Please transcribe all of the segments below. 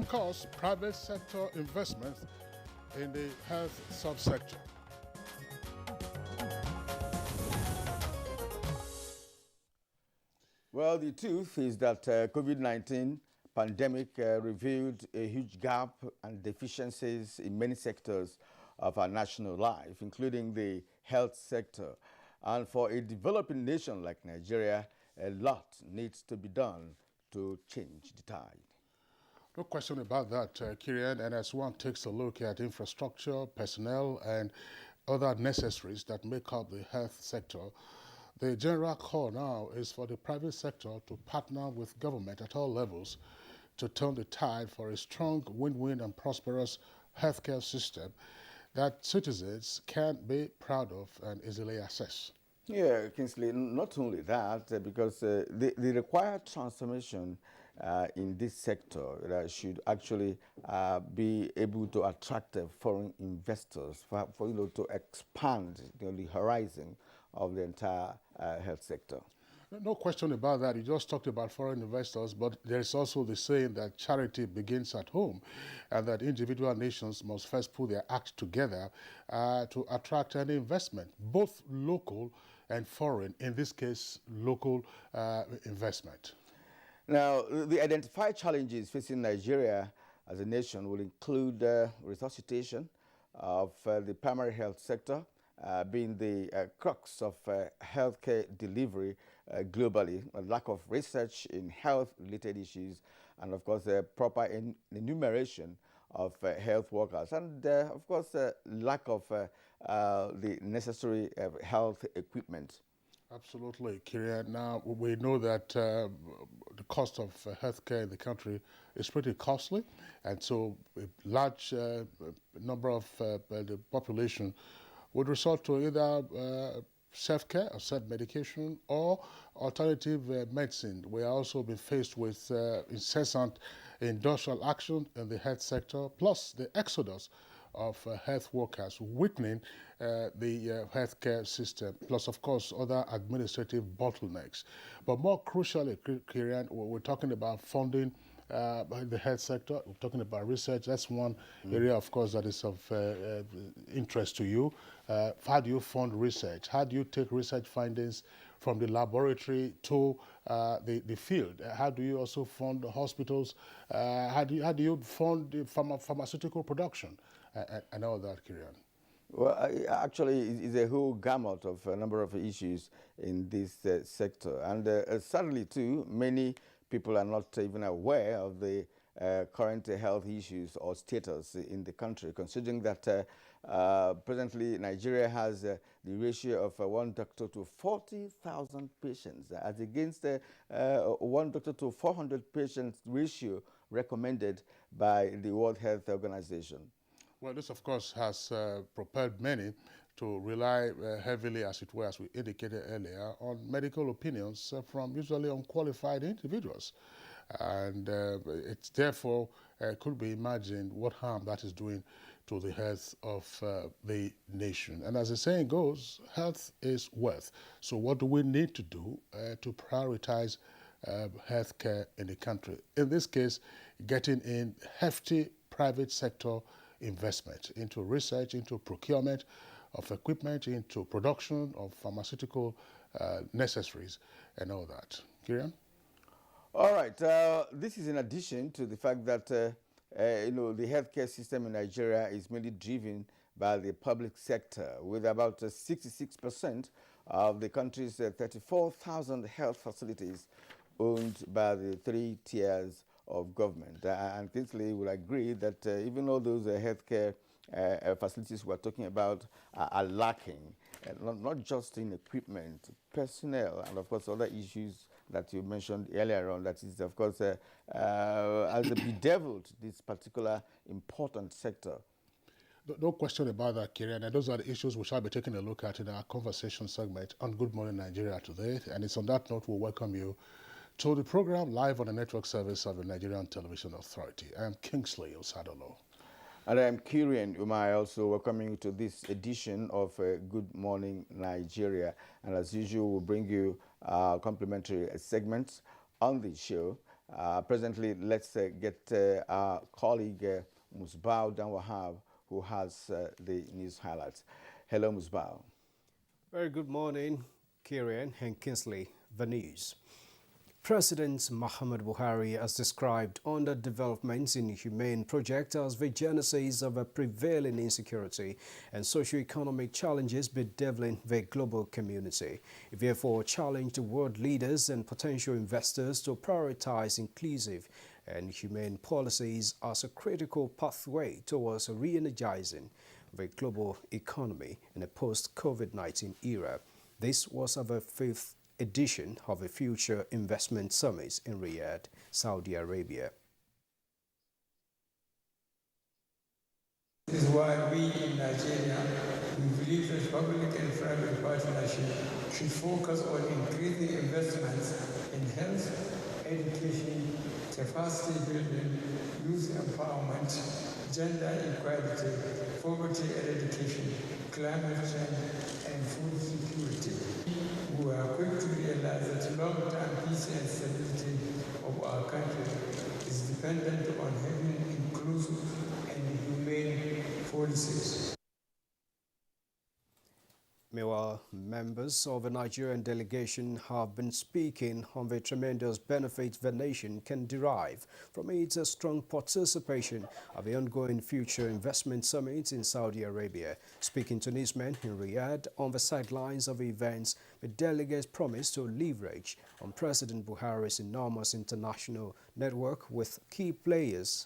Costs private sector investments in the health subsector. Well, the truth is that COVID-19 pandemic revealed a huge gap and deficiencies in many sectors of our national life, including the health sector. And for a developing nation like Nigeria, a lot needs to be done to change the tide. No question about that, Kirian. And as one takes a look at infrastructure, personnel, and other necessaries that make up the health sector, the general call now is for the private sector to partner with government at all levels to turn the tide for a strong win-win and prosperous healthcare system that citizens can be proud of and easily access. Yeah, Kingsley, not only that, because the required transformation in this sector should actually be able to attract foreign investors for to expand the horizon of the entire health sector. No question about that. You just talked about foreign investors, but there's also the saying that charity begins at home and that individual nations must first put their act together to attract any investment, both local and foreign, in this case, local investment. Now, the identified challenges facing Nigeria as a nation will include resuscitation of the primary health sector, being the crux of healthcare delivery globally, a lack of research in health-related issues, and of course, proper enumeration of health workers, and of course, lack of the necessary health equipment. Absolutely, Kyria. Now, we know that the cost of healthcare in the country is pretty costly, and so a large number of the population would resort to either self-care or self-medication or alternative medicine. We are also been faced with incessant industrial action in the health sector, plus the exodus of health workers, weakening the healthcare system, plus, of course, other administrative bottlenecks. But more crucially, Kirian, we're talking about funding the health sector. We're talking about research. That's one area, of course, that is of interest to you. How do you fund research? How do you take research findings from the laboratory to the field? How do you also fund the hospitals? How do you fund the pharmaceutical production and all that, Kirian? Well, actually, it's a whole gamut of a number of issues in this sector. And sadly, too, many people are not even aware of the current health issues or status in the country, considering that presently Nigeria has the ratio of 1 doctor to 40,000 patients, as against 1 doctor to 400 patients ratio recommended by the World Health Organization. Well, this, of course, has propelled many to rely heavily, as it were, as we indicated earlier, on medical opinions from usually unqualified individuals. And it's therefore could be imagined what harm that is doing to the health of the nation. And as the saying goes, health is wealth. So what do we need to do to prioritize healthcare in the country? In this case, getting in hefty private sector investment into research, into procurement of equipment, into production of pharmaceutical necessaries and all that. Kirian? All right. This is in addition to the fact that the healthcare system in Nigeria is mainly driven by the public sector, with about 66% of the country's 34,000 health facilities owned by the 3 tiers of government. And Kingsley will agree that even all those healthcare facilities we're talking about are lacking, not just in equipment, personnel, and of course other issues that you mentioned earlier on, that is, of course, has bedeviled this particular important sector. No question about that, Kirian. And those are the issues we shall be taking a look at in our conversation segment on Good Morning Nigeria today. And it's on that note we'll welcome you to the program live on the network service of the Nigerian Television Authority. I am Kingsley Osadolo. And I am Kirian Umai, also welcoming you to this edition of Good Morning Nigeria. And as usual, we'll bring you complimentary segments on the show. Presently, let's get our colleague Musbao Danwahab, who has the news highlights. Hello, Musbao. Very good morning, Kieran and Kinsley. The news. President Muhammad Buhari has described underdevelopments in the Humane Project as the genesis of a prevailing insecurity and socio-economic challenges bedeviling the global community. He therefore challenged world leaders and potential investors to prioritize inclusive and humane policies as a critical pathway towards re-energizing the global economy in a post-COVID-19 era. This was of a fifth edition of a Future Investment Summit in Riyadh, Saudi Arabia. This is why we in Nigeria, we believe that public and private partnership should focus on increasing investments in health, education, capacity building, youth empowerment, gender equality, poverty eradication, climate change, and food security. We are quick to realize that long-term peace and stability of our country is dependent on having inclusive and humane policies. Meanwhile, members of the Nigerian delegation have been speaking on the tremendous benefits the nation can derive from its strong participation at the ongoing Future Investment Summit in Saudi Arabia. Speaking to newsmen in Riyadh on the sidelines of the events, the delegates promised to leverage on President Buhari's enormous international network with key players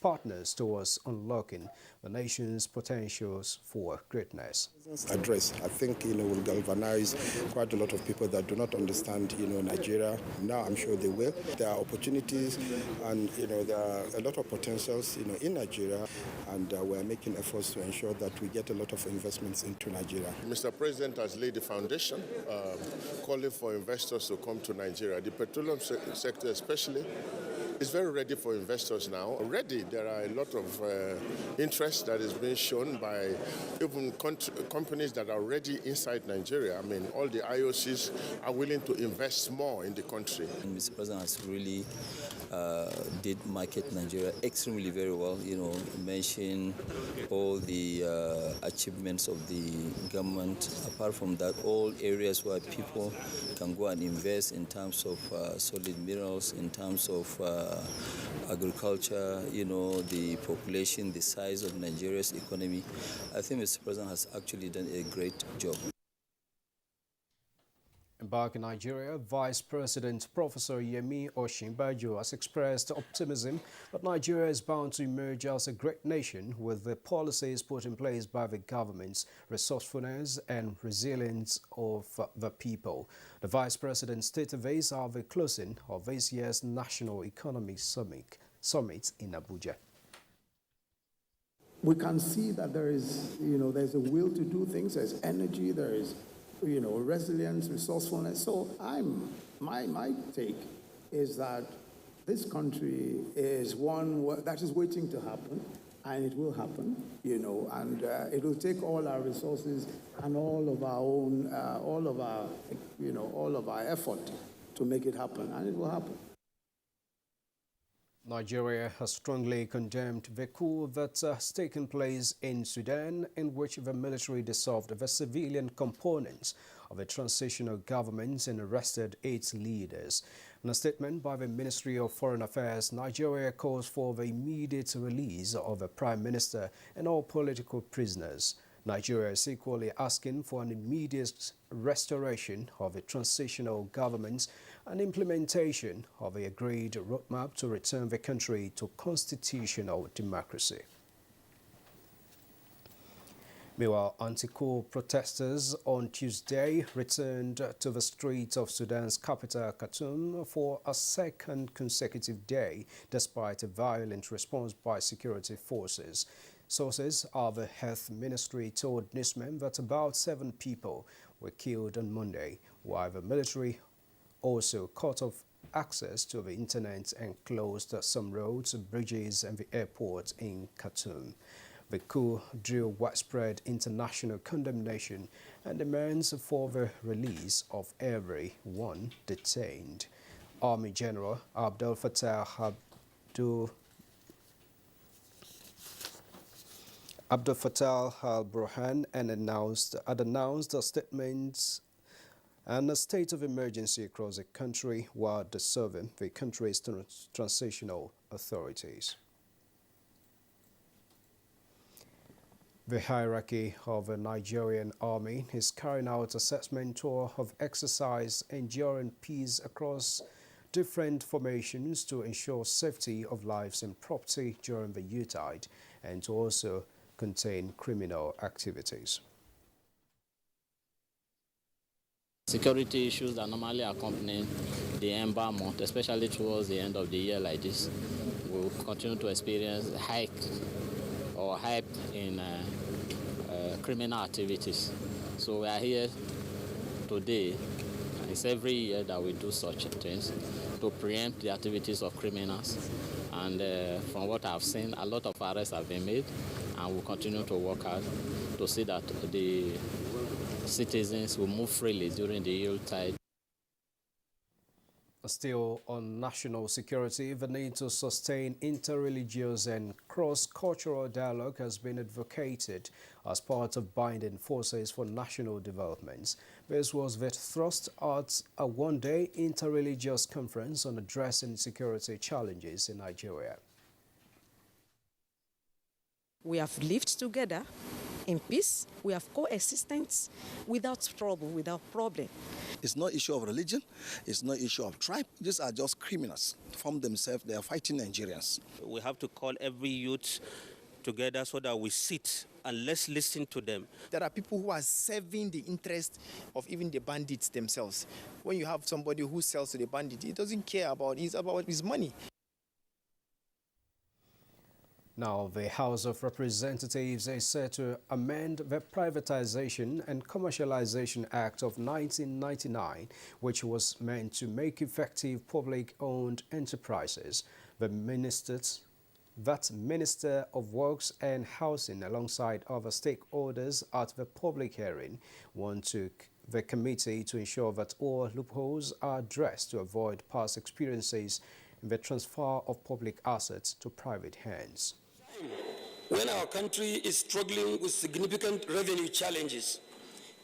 partners towards unlocking the nation's potentials for greatness. Address, I think, will galvanize quite a lot of people that do not understand, Nigeria. Now I'm sure they will. There are opportunities and, there are a lot of potentials, in Nigeria, and we're making efforts to ensure that we get a lot of investments into Nigeria. Mr. President has laid the foundation, calling for investors to come to Nigeria. The petroleum sector especially is very ready for investors now. Already there are a lot of interest that is being shown by even companies that are already inside Nigeria. I mean, all the IOCs are willing to invest more in the country. And Mr. President has really did market Nigeria extremely very well. Mention all the achievements of the government. Apart from that, all areas where people can go and invest in terms of solid minerals, in terms of agriculture, the population, the size of Nigeria's economy. I think Mr. President has actually done a great job. Back in Nigeria, Vice President Professor Yemi Osinbajo has expressed optimism that Nigeria is bound to emerge as a great nation with the policies put in place by the government's resourcefulness and resilience of the people. The Vice President stated this at the closing of this year's National Economic Summit in Abuja. We can see that there is, there's a will to do things, there's energy, there is resilience, resourcefulness. So my take is that this country is one that is waiting to happen, and it will happen, and it will take all our resources and all of our own, all of our effort to make it happen, and it will happen. Nigeria has strongly condemned the coup that has taken place in Sudan, in which the military dissolved the civilian components of the transitional government and arrested its leaders. In a statement by the Ministry of Foreign Affairs, Nigeria calls for the immediate release of the Prime Minister and all political prisoners. Nigeria is equally asking for an immediate restoration of the transitional government and implementation of the agreed roadmap to return the country to constitutional democracy. Meanwhile, anti-coup protesters on Tuesday returned to the streets of Sudan's capital, Khartoum, for a second consecutive day, despite a violent response by security forces. Sources of the Health Ministry told newsmen that about 7 people were killed on Monday, while the military also cut off access to the internet and closed some roads, bridges and the airport in Khartoum. The coup drew widespread international condemnation and demands for the release of everyone detained. Army General Abdel Fattah Abdel Fattah al-Burhan had announced a statement and a state of emergency across the country while dissolving the country's transitional authorities. The hierarchy of the Nigerian army is carrying out assessment tour of exercise enduring peace across different formations to ensure safety of lives and property during the Yuletide and to also contain criminal activities. Security issues that normally accompany the Ember month, especially towards the end of the year like this, will continue to experience hype in criminal activities. So we are here today, and it's every year that we do such things to preempt the activities of criminals. And from what I've seen, a lot of arrests have been made, and we'll continue to work hard to see that the citizens will move freely during the Yuletide. Still on national security, the need to sustain interreligious and cross-cultural dialogue has been advocated as part of binding forces for national development. This was the thrust at a one-day interreligious conference on addressing security challenges in Nigeria. We have lived together in peace. We have coexistence without trouble, without problem. It's not issue of religion. It's not issue of tribe. These are just criminals. From themselves, they are fighting Nigerians. We have to call every youth together so that we sit and let's listen to them. There are people who are serving the interest of even the bandits themselves. When you have somebody who sells to the bandit, he doesn't care about it. It's about his money. Now, the House of Representatives is set to amend the Privatization and Commercialization Act of 1999, which was meant to make effective public-owned enterprises. The Minister of Works and Housing, alongside other stakeholders at the public hearing, took the committee to ensure that all loopholes are addressed to avoid past experiences in the transfer of public assets to private hands. When our country is struggling with significant revenue challenges,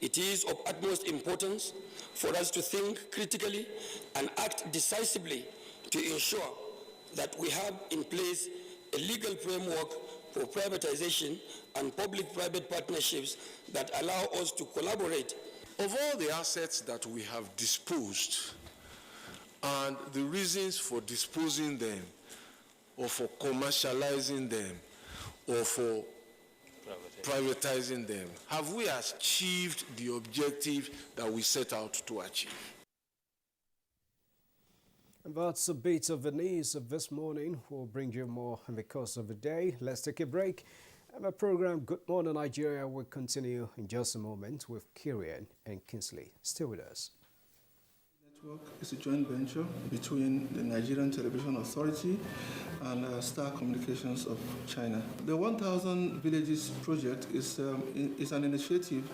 it is of utmost importance for us to think critically and act decisively to ensure that we have in place a legal framework for privatization and public-private partnerships that allow us to collaborate. Of all the assets that we have disposed and the reasons for disposing them, or for commercializing them, or for privatizing them, have we achieved the objective that we set out to achieve? And that's a bit of the news of this morning. We'll bring you more in the course of the day. Let's take a break. And the program Good Morning Nigeria will continue in just a moment with Kirian and Kingsley. Stay with us. Network is a joint venture between the Nigerian Television Authority and Star Communications of China. The 1,000 Villages project is an initiative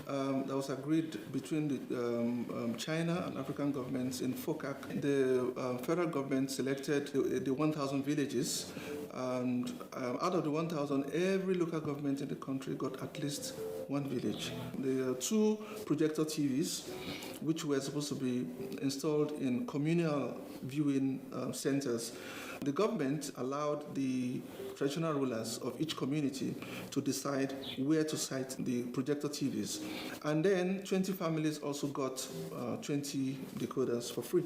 that was agreed between the China and African governments in FOCAC. The federal government selected the 1,000 villages, and out of the 1,000, every local government in the country got at least one village. There are 2 projector TVs, which were supposed to be installed in communal viewing centers. The government allowed the traditional rulers of each community to decide where to site the projector TVs. And then 20 families also got 20 decoders for free.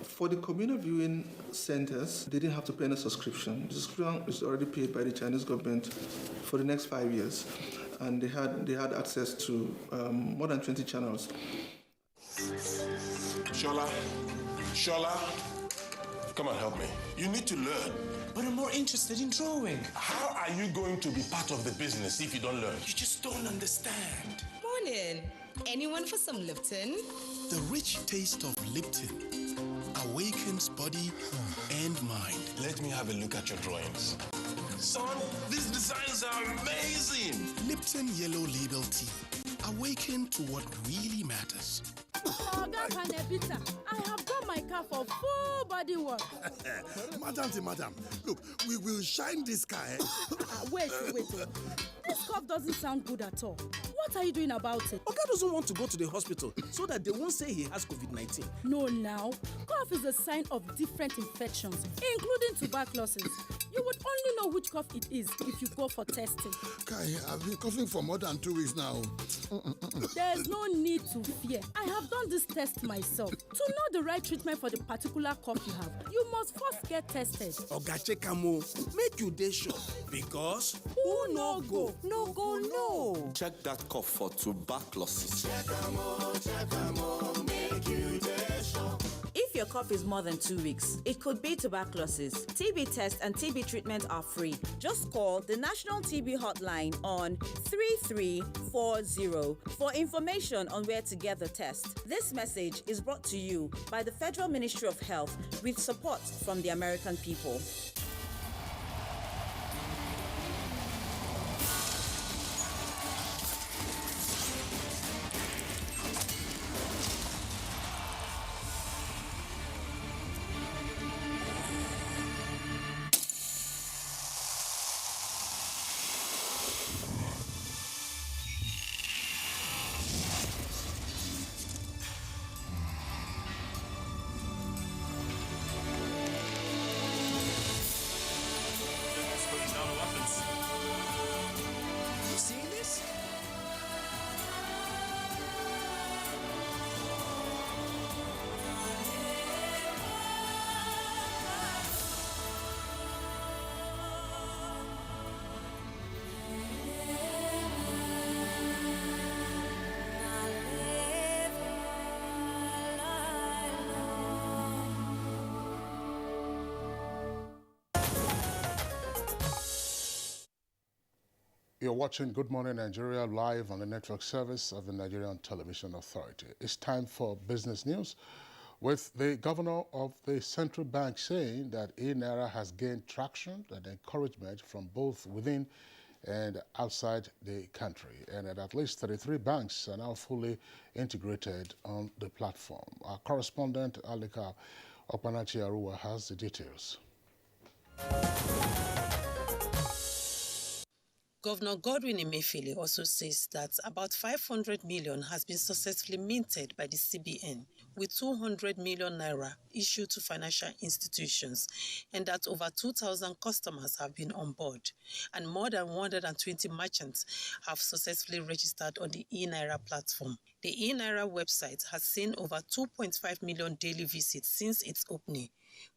For the communal viewing centers, they didn't have to pay any subscription. The subscription is already paid by the Chinese government for the next 5 years. And they had access to more than 20 channels. Shola, come and help me. You need to learn. But I'm more interested in drawing. How are you going to be part of the business if you don't learn? You just don't understand. Morning. Anyone for some Lipton? The rich taste of Lipton awakens body and mind. Let me have a look at your drawings. Son, these designs are amazing. Lipton Yellow Label Tea. Awaken to what really matters. Oga Kanebita, I have got my car for full body work. Madam, look, we will shine this car. Wait. This cough doesn't sound good at all. What are you doing about it? Oga doesn't want to go to the hospital so that they won't say he has COVID-19. No, now. Cough is a sign of different infections, including tuberculosis. You would only know which cough it is if you go for testing. Kai, I've been coughing for more than 2 weeks now. There's no need to fear. I have done this test myself. To know the right treatment for the particular cough you have, you must first get tested. Oga Chekamo, make you dey sure because who no go, no go, no. Check that cough for tuberculosis. Chekamo, make you dey sure. If your cough is more than 2 weeks, it could be tuberculosis. TB tests and TB treatment are free. Just call the National TB Hotline on 3340 for information on where to get the test. This message is brought to you by the Federal Ministry of Health with support from the American people. You're watching Good Morning Nigeria live on the network service of the Nigerian Television Authority. It's time for business news with the governor of the central bank saying that e-Naira has gained traction and encouragement from both within and outside the country, and that at least 33 banks are now fully integrated on the platform. Our correspondent, Alika Opanachi-Arua, has the details. Governor Godwin Emefiele also says that about 500 million has been successfully minted by the CBN, with 200 million naira issued to financial institutions, and that over 2,000 customers have been on board, and more than 120 merchants have successfully registered on the e-Naira platform. The e-Naira website has seen over 2.5 million daily visits since its opening.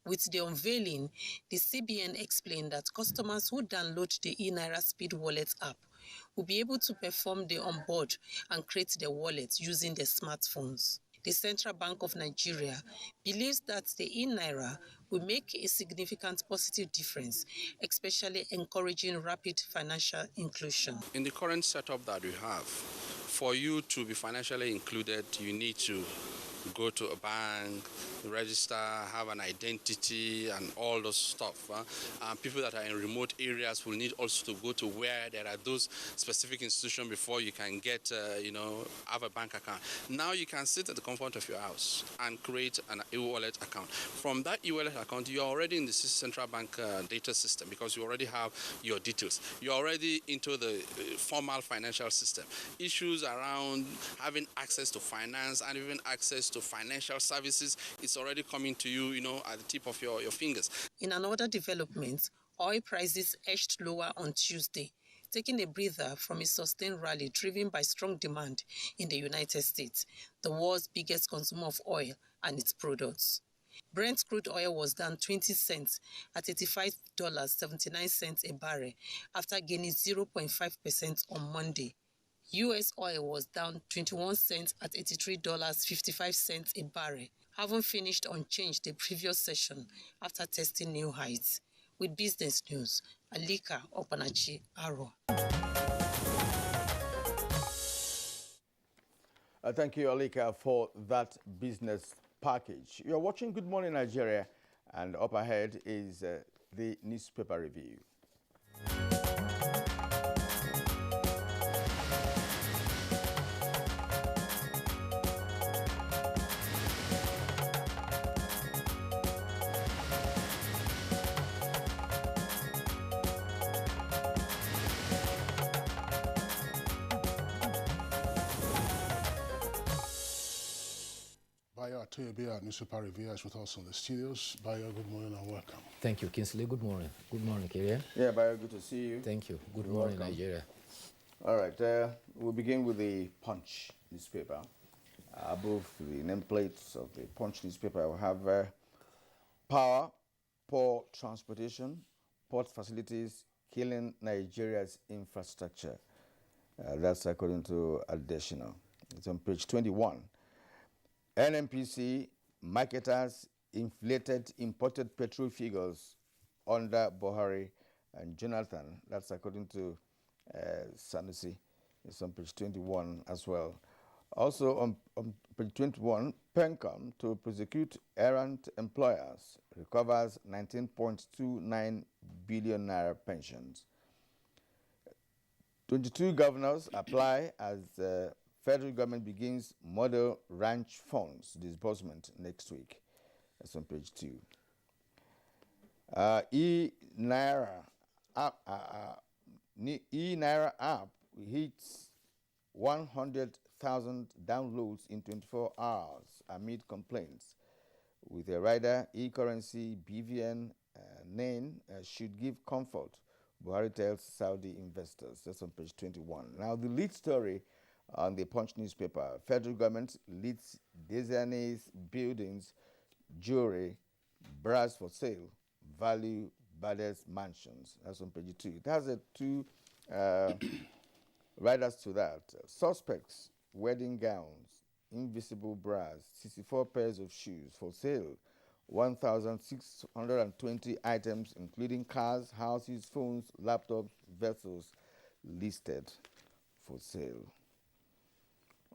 With the unveiling, the CBN explained that customers who download the e-Naira Speed Wallet app will be able to perform the onboard and create their wallets using their smartphones. The Central Bank of Nigeria believes that the e-Naira will make a significant positive difference, especially encouraging rapid financial inclusion. In the current setup that we have, for you to be financially included, you need to go to a bank, register, have an identity, and all those stuff. People that are in remote areas will need also to go to where there are those specific institutions before you can get, have a bank account. Now you can sit at the comfort of your house and create an e-wallet account. From that e-wallet account, you're already in the central bank data system because you already have your details. You're already into the formal financial system. Issues around having access to finance and even access to financial services, it's already coming to you, at the tip of your fingers. In another development, oil prices edged lower on Tuesday, taking a breather from a sustained rally driven by strong demand in the United States, the world's biggest consumer of oil and its products. Brent crude oil was down 20 cents at $85.79 a barrel after gaining 0.5% on Monday. U.S. oil was down 21 cents at $83.55 a barrel, having finished unchanged the previous session after testing new heights. With business news, Alika Opanachi-Arua. Thank you, Alika, for that business package. You're watching Good Morning Nigeria, and up ahead is the newspaper review. Toyobi, our newspaper reviewer, is with us in the studios. Bayo, good morning and welcome. Thank you, Kingsley. Good morning. Good morning, Kyrian. Yeah, Bayo, good to see you. Thank you. Good morning, Nigeria. All right, we'll begin with the Punch newspaper. Above the nameplates of the Punch newspaper, we have power, poor transportation, port facilities, killing Nigeria's infrastructure. That's according to additional. It's on page 21. NNPC marketers inflated imported petrol figures under Buhari and Jonathan. That's according to Sanusi. It's on page 21 as well. Also on page 21, PENCOM to prosecute errant employers recovers 19.29 billion naira pensions. 22 governors apply as the federal government begins model ranch funds disbursement next week. That's on page 2. E-Naira app hits 100,000 downloads in 24 hours amid complaints. With a rider, e-currency, BVN, NAIN should give comfort, Buhari tells Saudi investors. That's on page 21. Now, the lead story on the Punch newspaper, federal government leads Disney's buildings, jewelry, brass for sale, value baddest mansions. That's on page 2. It has two riders to that. Suspects, wedding gowns, invisible bras, 64 pairs of shoes for sale, 1,620 items, including cars, houses, phones, laptops, vessels, listed for sale.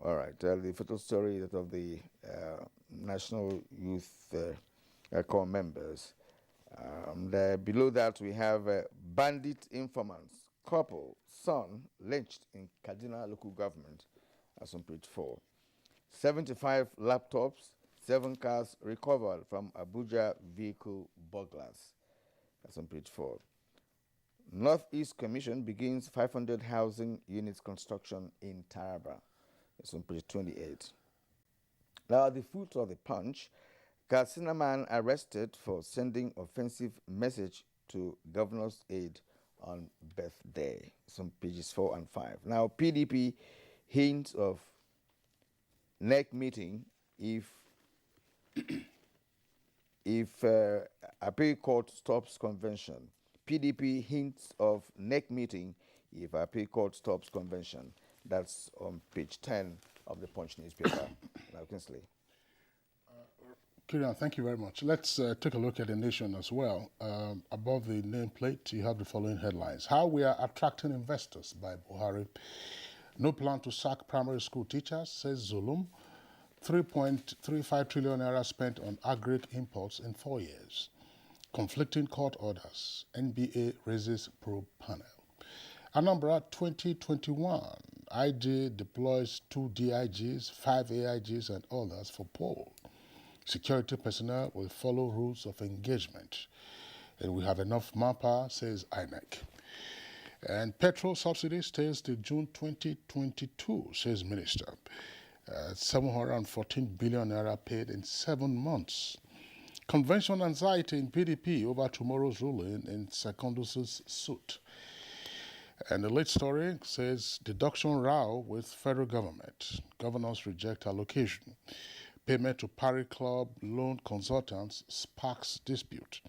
All right, the photo story that of the National Youth Corps members. Below that, we have bandit informants, couple, son, lynched in Kaduna local government. That's on page 4. 75 laptops, 7 cars recovered from Abuja vehicle burglars. That's on page 4. Northeast Commission begins 500 housing units construction in Taraba. That's on page 28. Now, at the foot of the Punch, Katsina man arrested for sending offensive message to governor's aide on birthday. It's on pages 4 and 5. Now, PDP hints of neck meeting if appeal court stops convention. PDP hints of neck meeting if appeal court stops convention. That's on page 10 of the Punch newspaper. Now, Kingsley. Kyrian, thank you very much. Let's take a look at the nation as well. Above the nameplate, you have the following headlines. How we are attracting investors by Buhari. No plan to sack primary school teachers, says Zulum. 3.35 trillion naira spent on agric imports in 4 years. Conflicting court orders. NBA raises probe panel. Anambra 2021. IG deploys 2 DIGs, 5 AIGs and others for poll. Security personnel will follow rules of engagement. And we have enough manpower, says INEC. And petrol subsidy stays till June 2022, says Minister. 714 billion naira paid in 7 months. Convention anxiety in PDP over tomorrow's ruling in Secondus's suit. And the late story says deduction row with federal government. Governors reject allocation. Payment to Parry Club loan consultants sparks dispute.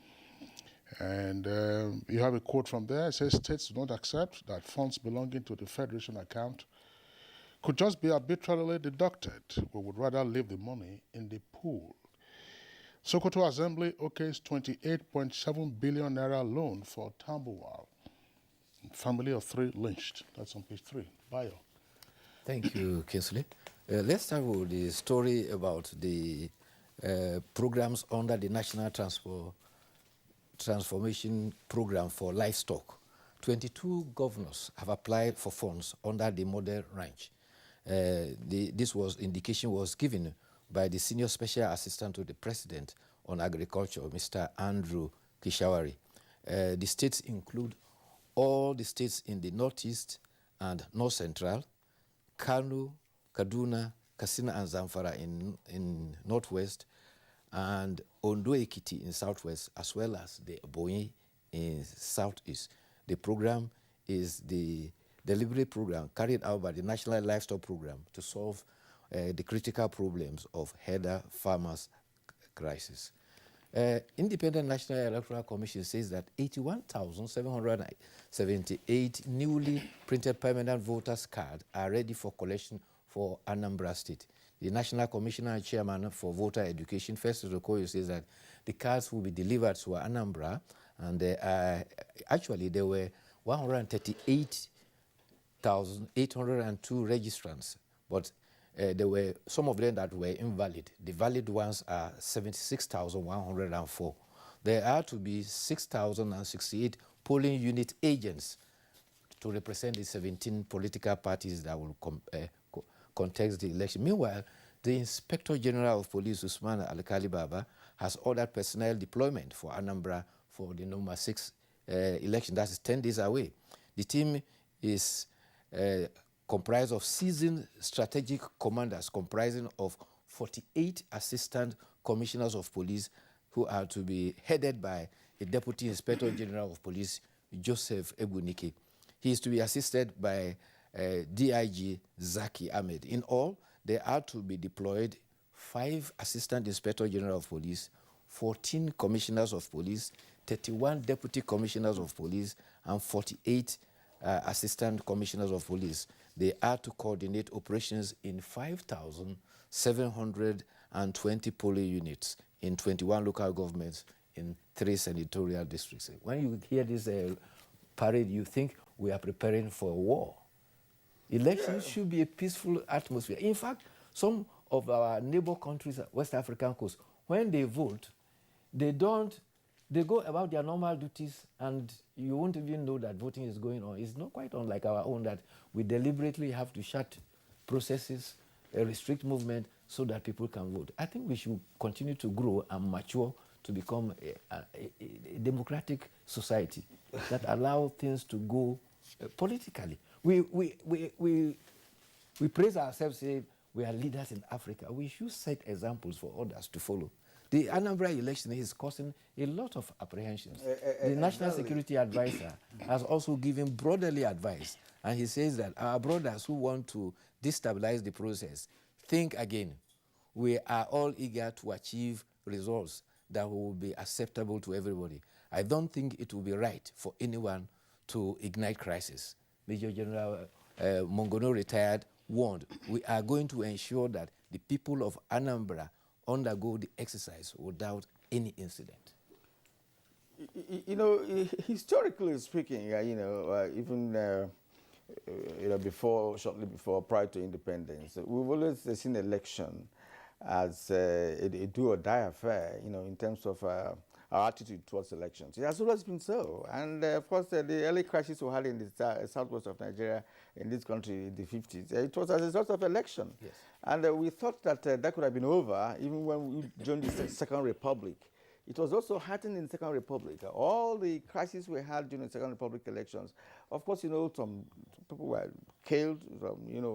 And you have a quote from there. It says states do not accept that funds belonging to the Federation account could just be arbitrarily deducted. We would rather leave the money in the pool. Sokoto Assembly okays 28.7 billion naira loan for Tambuwal. Family of 3 lynched. That's on page 3. Bayo. Thank you, Kingsley. Let's start with the story about the programs under the National Transformation Program for Livestock. 22 governors have applied for funds under the model ranch. Indication was given by the Senior Special Assistant to the President on Agriculture, Mr. Andrew Kishawari. The states include all the states in the Northeast and North Central, Kano, Kaduna, Katsina and Zamfara in northwest, and Ondo Ekiti in southwest, as well as the Ebonyi in southeast. The program is the delivery program carried out by the National Livestock Program to solve the critical problems of header farmers' crisis. Independent National Electoral Commission says that 81,778 newly printed permanent voters' cards are ready for collection for Anambra State. The National Commissioner and Chairman for Voter Education, Festus Okoye, says that the cards will be delivered to Anambra, and actually there were 138,802 registrants, but there were some of them that were invalid. The valid ones are 76,104. There are to be 6,068 polling unit agents to represent the 17 political parties that will contest the election. Meanwhile, the Inspector General of Police, Usman Alkali Baba, has ordered personnel deployment for Anambra for the number 6 election. That is 10 days away. The team is comprised of seasoned strategic commanders comprising of 48 assistant commissioners of police who are to be headed by the Deputy Inspector General of Police, Joseph Ebunike. He is to be assisted by DIG Zaki Ahmed. In all, there are to be deployed 5 Assistant Inspector General of Police, 14 Commissioners of Police, 31 Deputy Commissioners of Police, and 48 Assistant Commissioners of Police. They are to coordinate operations in 5,720 polling units in 21 local governments in 3 senatorial districts. When you hear this parade, you think we are preparing for a war. Elections should be a peaceful atmosphere. In fact, some of our neighbor countries, West African coast, when they vote, they go about their normal duties and you won't even know that voting is going on. It's not quite unlike our own that we deliberately have to shut processes, restrict movement so that people can vote. I think we should continue to grow and mature to become a democratic society that allow things to go politically. We praise ourselves, say we are leaders in Africa. We should set examples for others to follow. The Anambra election is causing a lot of apprehensions. The National Security Advisor has also given brotherly advice, and he says that our brothers who want to destabilize the process, think again. We are all eager to achieve results that will be acceptable to everybody. I don't think it will be right for anyone to ignite crisis. Major General Mongono retired warned, we are going to ensure that the people of Anambra undergo the exercise without any incident. Historically speaking, even shortly before, prior to independence, we've always seen election as a do or die affair, in terms of our attitude towards elections. It has always been so. And of course, the early crisis we had in the southwest of Nigeria, in this country in the 50s, it was as a result of election. Yes. And we thought that that could have been over even when we joined the Second Republic. It was also happening in the Second Republic. All the crises we had during the Second Republic elections, of course, some people were killed,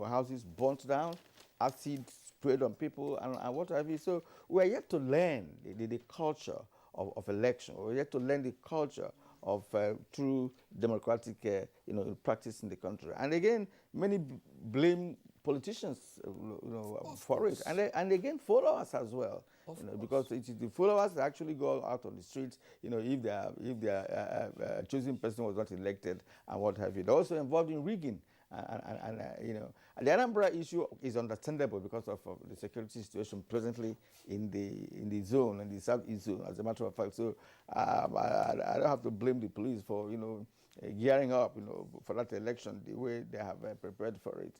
houses burnt down, acid sprayed on people, and what have you. So we are yet to learn the culture of election. We're yet to learn the culture of true democratic practice in the country. And again, many blame politicians for it, and again followers as well, because it is the followers that actually go out on the streets, if their chosen person was not elected and what have you. They're also involved in rigging, and the Anambra issue is understandable because of the security situation presently in the zone, in the southeast zone, as a matter of fact. So I don't have to blame the police for gearing up for that election the way they have prepared for it.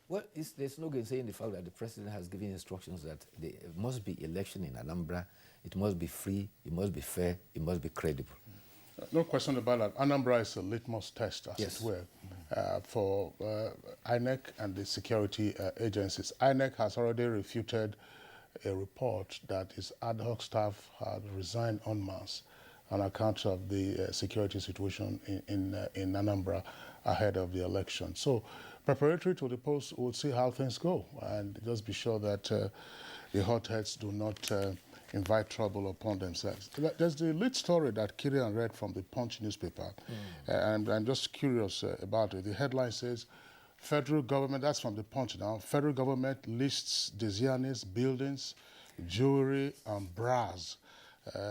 Well, there's no saying the fact that the president has given instructions that there must be election in Anambra. It must be free, it must be fair, it must be credible. No question about that. Anambra is a litmus test, as it were, for INEC and the security agencies. INEC has already refuted a report that its ad hoc staff had resigned en masse on account of the security situation in Anambra ahead of the election. So preparatory to the polls, we'll see how things go, and just be sure that the hotheads do not invite trouble upon themselves. There's the lead story that Kirian read from the Punch newspaper, and I'm just curious about it. The headline says, federal government, that's from the Punch now, federal government lists Desiane's buildings, jewelry and bras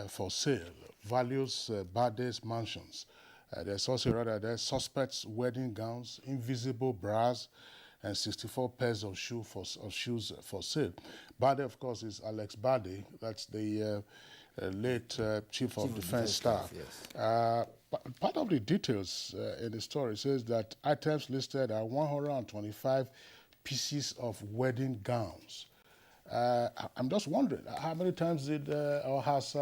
for sale, values Bade's mansions. There's also there's suspects' wedding gowns, invisible bras, and 64 pairs of shoes for sale. Bade, of course, is Alex Bade. That's the late Chief of Defense Staff. Yes. Part of the details in the story says that items listed are 125 pieces of wedding gowns. I'm just wondering, how many times did or has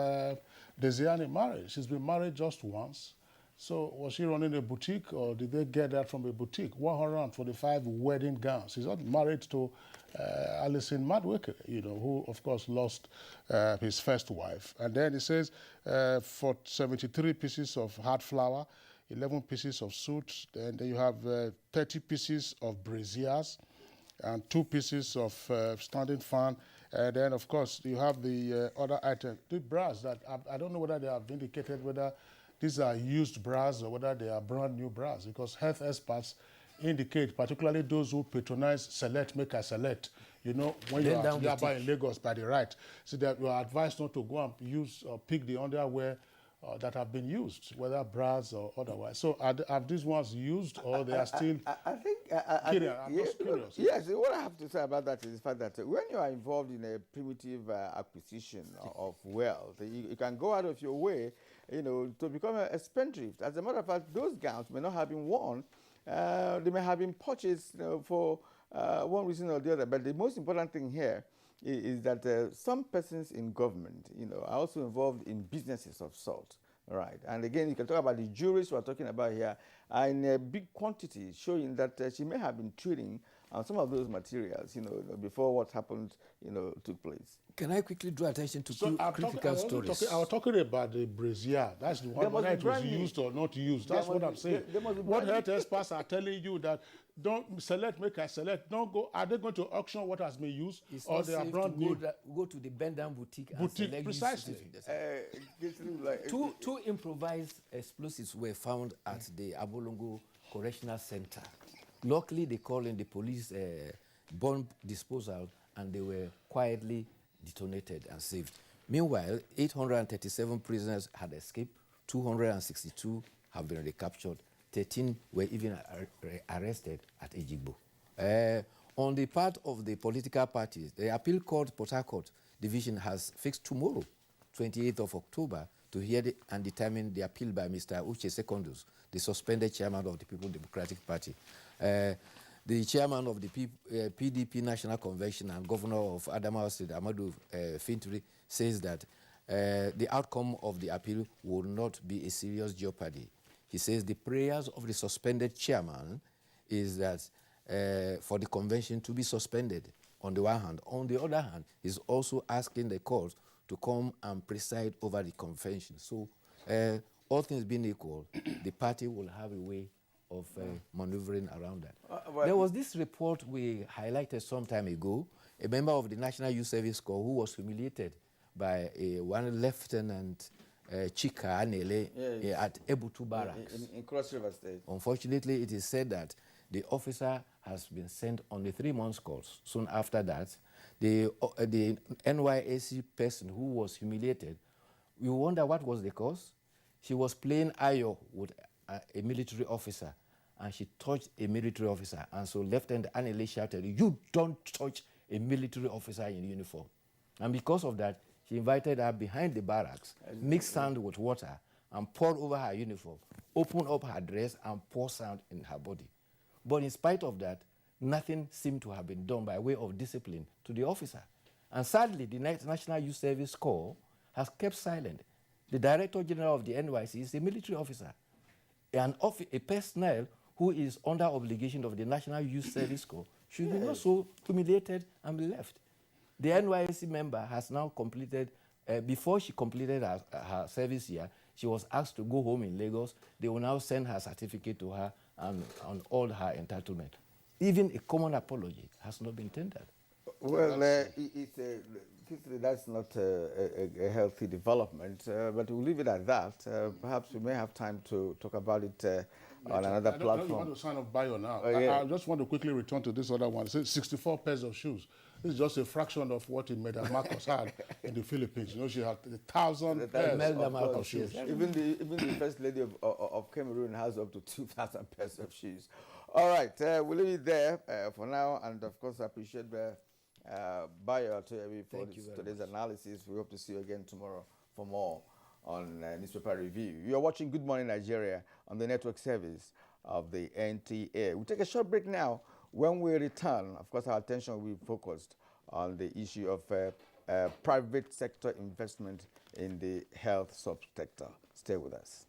Desiane married? She's been married just once. So was she running a boutique, or did they get that from a boutique? 145 wedding gowns. She's not married to Alison Madwick, you know, who of course lost his first wife. And then it says for 73 pieces of hard flour, 11 pieces of suits, and then you have 30 pieces of braziers, and 2 pieces of standing fan. And then, of course, you have the other item, the bras that I don't know whether they have indicated whether these are used bras or whether they are brand new bras, because health experts indicate, particularly those who patronize select, make a select, you know, when you're at Yaba in Lagos by the right, so that you are advised not to go and use or pick the underwear that have been used, whether bras or otherwise. So are these ones used, or they are still? I'm just curious. Yes, what I have to say about that is the fact that when you are involved in a primitive acquisition of wealth, you can go out of your way, you know, to become a spendthrift. As a matter of fact, those gowns may not have been worn. They may have been purchased, you know, for one reason or the other. But the most important thing here is that some persons in government, you know, are also involved in businesses of sort, right? And again, you can talk about the jewelries we're talking about here, in a big quantity, showing that she may have been trading on some of those materials, you know, before what happened, you know, took place. Can I quickly draw attention to two critical stories? I was talking about the brazier. That's the one, whether it was used or not used. That's what I'm saying. What health experts are telling you that don't select, make a select. Don't go. Are they going to auction what has been used, or they are brand new? Go to the Bendam boutique. Boutique, precisely. Two improvised explosives were found at the Abolongo Correctional Center. Luckily, they called in the police bomb disposal, and they were quietly detonated and saved. Meanwhile, 837 prisoners had escaped, 262 have been recaptured, 13 were even arrested at Ejigbo. On the part of the political parties, the Appeal Court Port Harcourt Division has fixed tomorrow, 28th of October, to hear and determine the appeal by Mr. Uche Secondus, the suspended chairman of the People's Democratic Party. The chairman of the PDP National Convention and governor of Adamawa State, Amadou Fintri, says that the outcome of the appeal will not be a serious jeopardy. He says the prayers of the suspended chairman is that for the convention to be suspended on the one hand. On the other hand, he's also asking the court to come and preside over the convention. So all things being equal, the party will have a way of maneuvering around that. There was this report we highlighted some time ago, a member of the National Youth Service Corps who was humiliated by one Lieutenant Chika Anele at Ebutu Barracks. In Cross River State. Unfortunately, it is said that the officer has been sent on a 3-month course. Soon after that, the NYAC person who was humiliated, we wonder what was the cause. She was playing Ayo with a military officer, and she touched a military officer, and so Lieutenant Anele shouted, "You don't touch a military officer in uniform." And because of that, he invited her behind the barracks, mixed sand with water, and poured over her uniform, opened up her dress, and poured sand in her body. But in spite of that, nothing seemed to have been done by way of discipline to the officer. And sadly, the National Youth Service Corps has kept silent. The Director General of the NYC is a military officer. A personnel who is under obligation of the National Youth Service Corps should be not so humiliated and be left. The NYC member has now completed, before she completed her service year, She was asked to go home in Lagos. They will now send her certificate to her and on all her entitlement. Even a common apology has not been tendered. Well, that's not a healthy development, but we'll leave it at that. Perhaps we may have time to talk about it on another platform. I don't want to sign off bio now. Yeah. I just want to quickly return to this other one. It says 64 pairs of shoes. This is just a fraction of what Imelda Marcos had in the Philippines. You know, she had 1,000 pairs of shoes. Even the first lady of Cameroon has up to 2,000 pairs of shoes. All right, we'll leave it there for now, and of course, I appreciate Bayo Atoyebi for today's analysis. We hope to see you again tomorrow for more on Newspaper Review. You're watching Good Morning Nigeria on the network service of the NTA. We'll take a short break now. When we return, of course, our attention will be focused on the issue of private sector investment in the health subsector. Stay with us.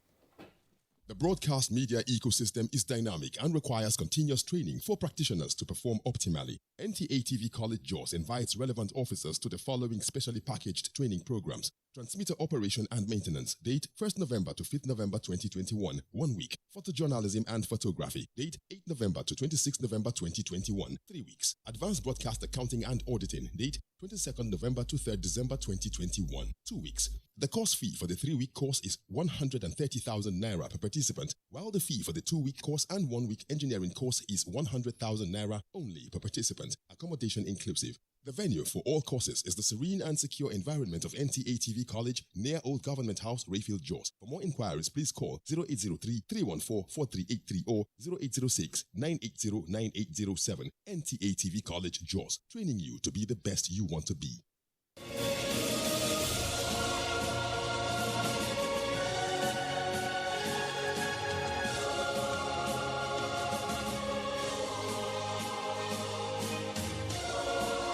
The broadcast media ecosystem is dynamic and requires continuous training for practitioners to perform optimally. NTA TV College Jos invites relevant officers to the following specially packaged training programs. Transmitter operation and maintenance. Date 1st November to 5th November 2021. 1 week. Photojournalism and photography. Date 8th November to 26th November 2021. 3 weeks. Advanced broadcast accounting and auditing. Date 22nd November to 3rd December 2021. 2 weeks. The course fee for the 3-week course is 130,000 naira per participant, while the fee for the 2-week course and 1-week engineering course is 100,000 naira only per participant, accommodation inclusive. The venue for all courses is the serene and secure environment of NTA TV College near Old Government House, Rayfield, Jos. For more inquiries, please call 0803-314-4383 or 0806-980-9807. NTA TV College, Jos, training you to be the best you want to be.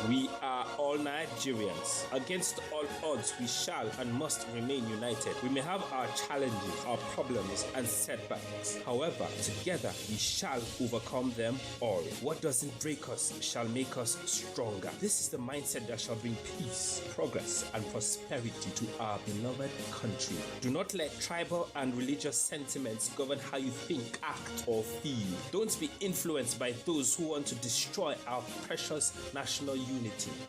We are all Nigerians. Against all odds, we shall and must remain united. We may have our challenges, our problems, and setbacks. However, together we shall overcome them all. What doesn't break us shall make us stronger. This is the mindset that shall bring peace, progress, and prosperity to our beloved country. Do not let tribal and religious sentiments govern how you think, act, or feel. Don't be influenced by those who want to destroy our precious national unity.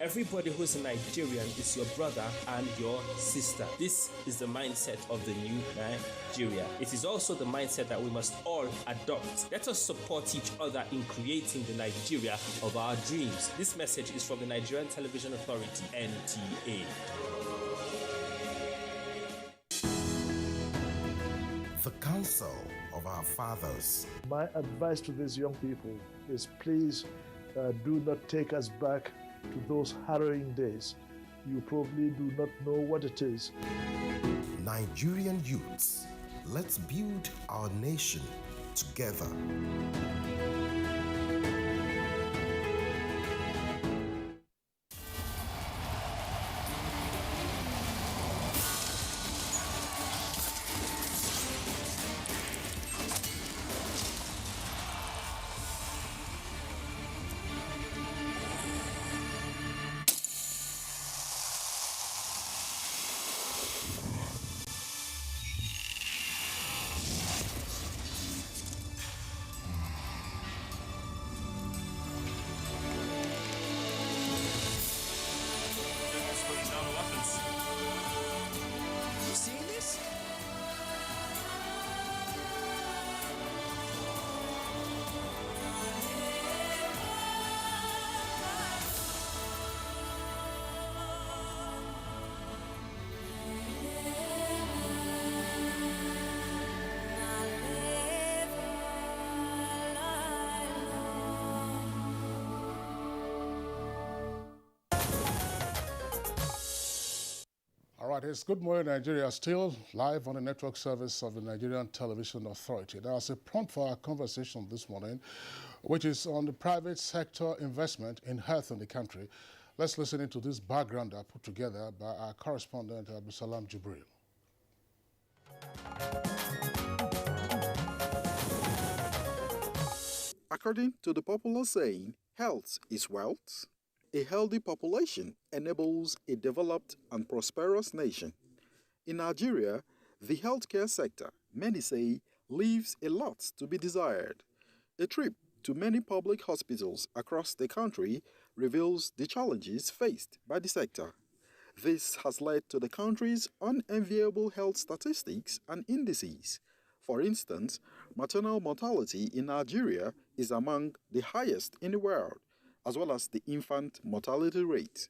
Everybody who is a Nigerian is your brother and your sister. This is the mindset of the new Nigeria. It is also the mindset that we must all adopt. Let us support each other in creating the Nigeria of our dreams. This message is from the Nigerian Television Authority, NTA. The Council of Our Fathers. My advice to these young people is please do not take us back to those harrowing days. You probably do not know what it is. Nigerian youths, let's build our nation together. All right, it's Good Morning Nigeria, still live on the network service of the Nigerian Television Authority. Now, as a prompt for our conversation this morning, which is on the private sector investment in health in the country, let's listen into this background put together by our correspondent, Abdusalam Jibril. According to the popular saying, health is wealth, a healthy population enables a developed and prosperous nation. In Nigeria, The healthcare sector, many say, leaves a lot to be desired. A trip to many public hospitals across the country reveals the challenges faced by the sector. This has led to the country's unenviable health statistics and indices. For instance, maternal mortality in Nigeria is among the highest in the world, as well as the infant mortality rate.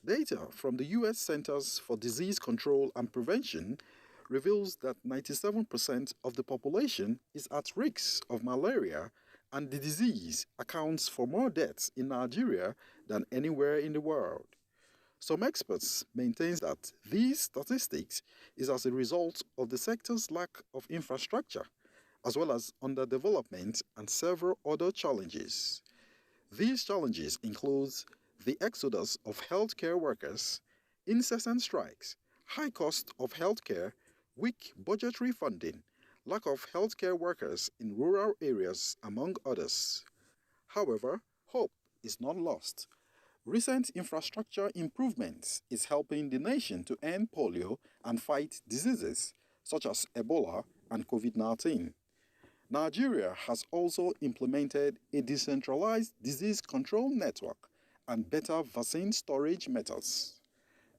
Data from the U.S. Centers for Disease Control and Prevention reveals that 97% of the population is at risk of malaria, and the disease accounts for more deaths in Nigeria than anywhere in the world. Some experts maintain that these statistics is as a result of the sector's lack of infrastructure, as well as underdevelopment and several other challenges. These challenges include the exodus of healthcare workers, incessant strikes, high cost of healthcare, weak budgetary funding, lack of healthcare workers in rural areas, among others. However, hope is not lost. Recent infrastructure improvements is helping the nation to end polio and fight diseases such as Ebola and COVID-19. Nigeria has also implemented a decentralized disease control network and better vaccine storage methods.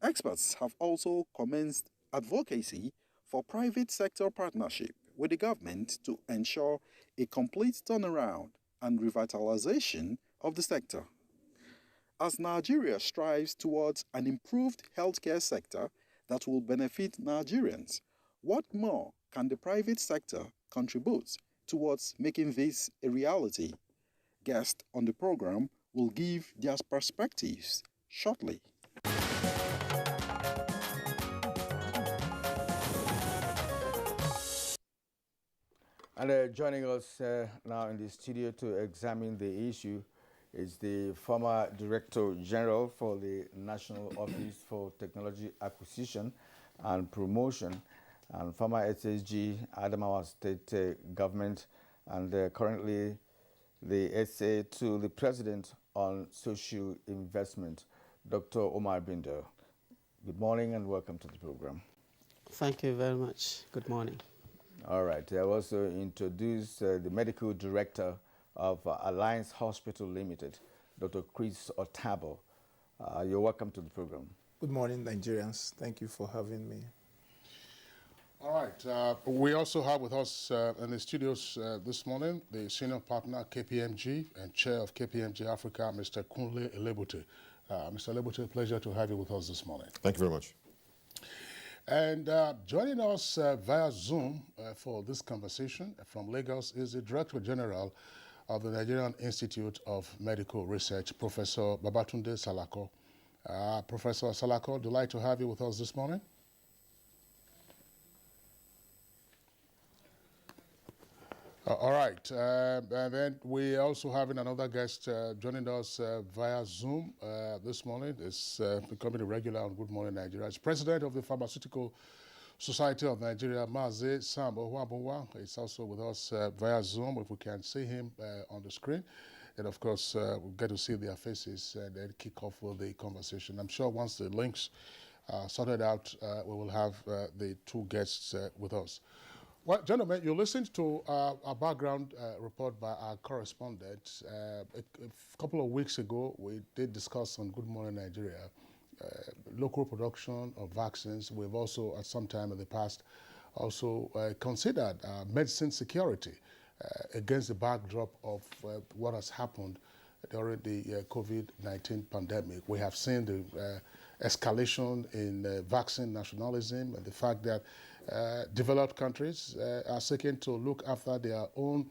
Experts have also commenced advocacy for private sector partnership with the government to ensure a complete turnaround and revitalization of the sector. As Nigeria strives towards an improved healthcare sector that will benefit Nigerians, what more can the private sector contribute towards making this a reality? Guests on the program will give their perspectives shortly. And joining us now in the studio to examine the issue is the former Director General for the National Office for Technology Acquisition and Promotion and former SSG Adamawa State Government, and currently the SA to the President on Social Investment, Dr. Omar Binder. Good morning and welcome to the program. Thank you very much. Good morning. All right. I also introduce the Medical Director of Alliance Hospital Limited, Dr. Chris Otabo. You're welcome to the program. Good morning, Nigerians. Thank you for having me. All right. We also have with us in the studios this morning the senior partner, KPMG, and chair of KPMG Africa, Mr. Kunle Elebute. Mr. Elebute, pleasure to have you with us this morning. Thank you very much. And joining us via Zoom for this conversation from Lagos is the Director General of the Nigerian Institute of Medical Research, Professor Babatunde Salako. Professor Salako, delight to have you with us this morning. All right, and then we also having another guest joining us via Zoom this morning. It's becoming a regular on Good Morning Nigeria. It's President of the Pharmaceutical Society of Nigeria, Mazi Sam Ohuabunwa. It's also with us via Zoom, if we can see him on the screen. And of course, we'll get to see their faces and then kick off with the conversation. I'm sure once the links are sorted out, we will have the two guests with us. Well, gentlemen, you listened to our background report by our correspondent. A couple of weeks ago, we did discuss on Good Morning Nigeria local production of vaccines. We've also, at some time in the past, also considered medicine security against the backdrop of what has happened during the COVID-19 pandemic. We have seen the escalation in vaccine nationalism and the fact that developed countries are seeking to look after their own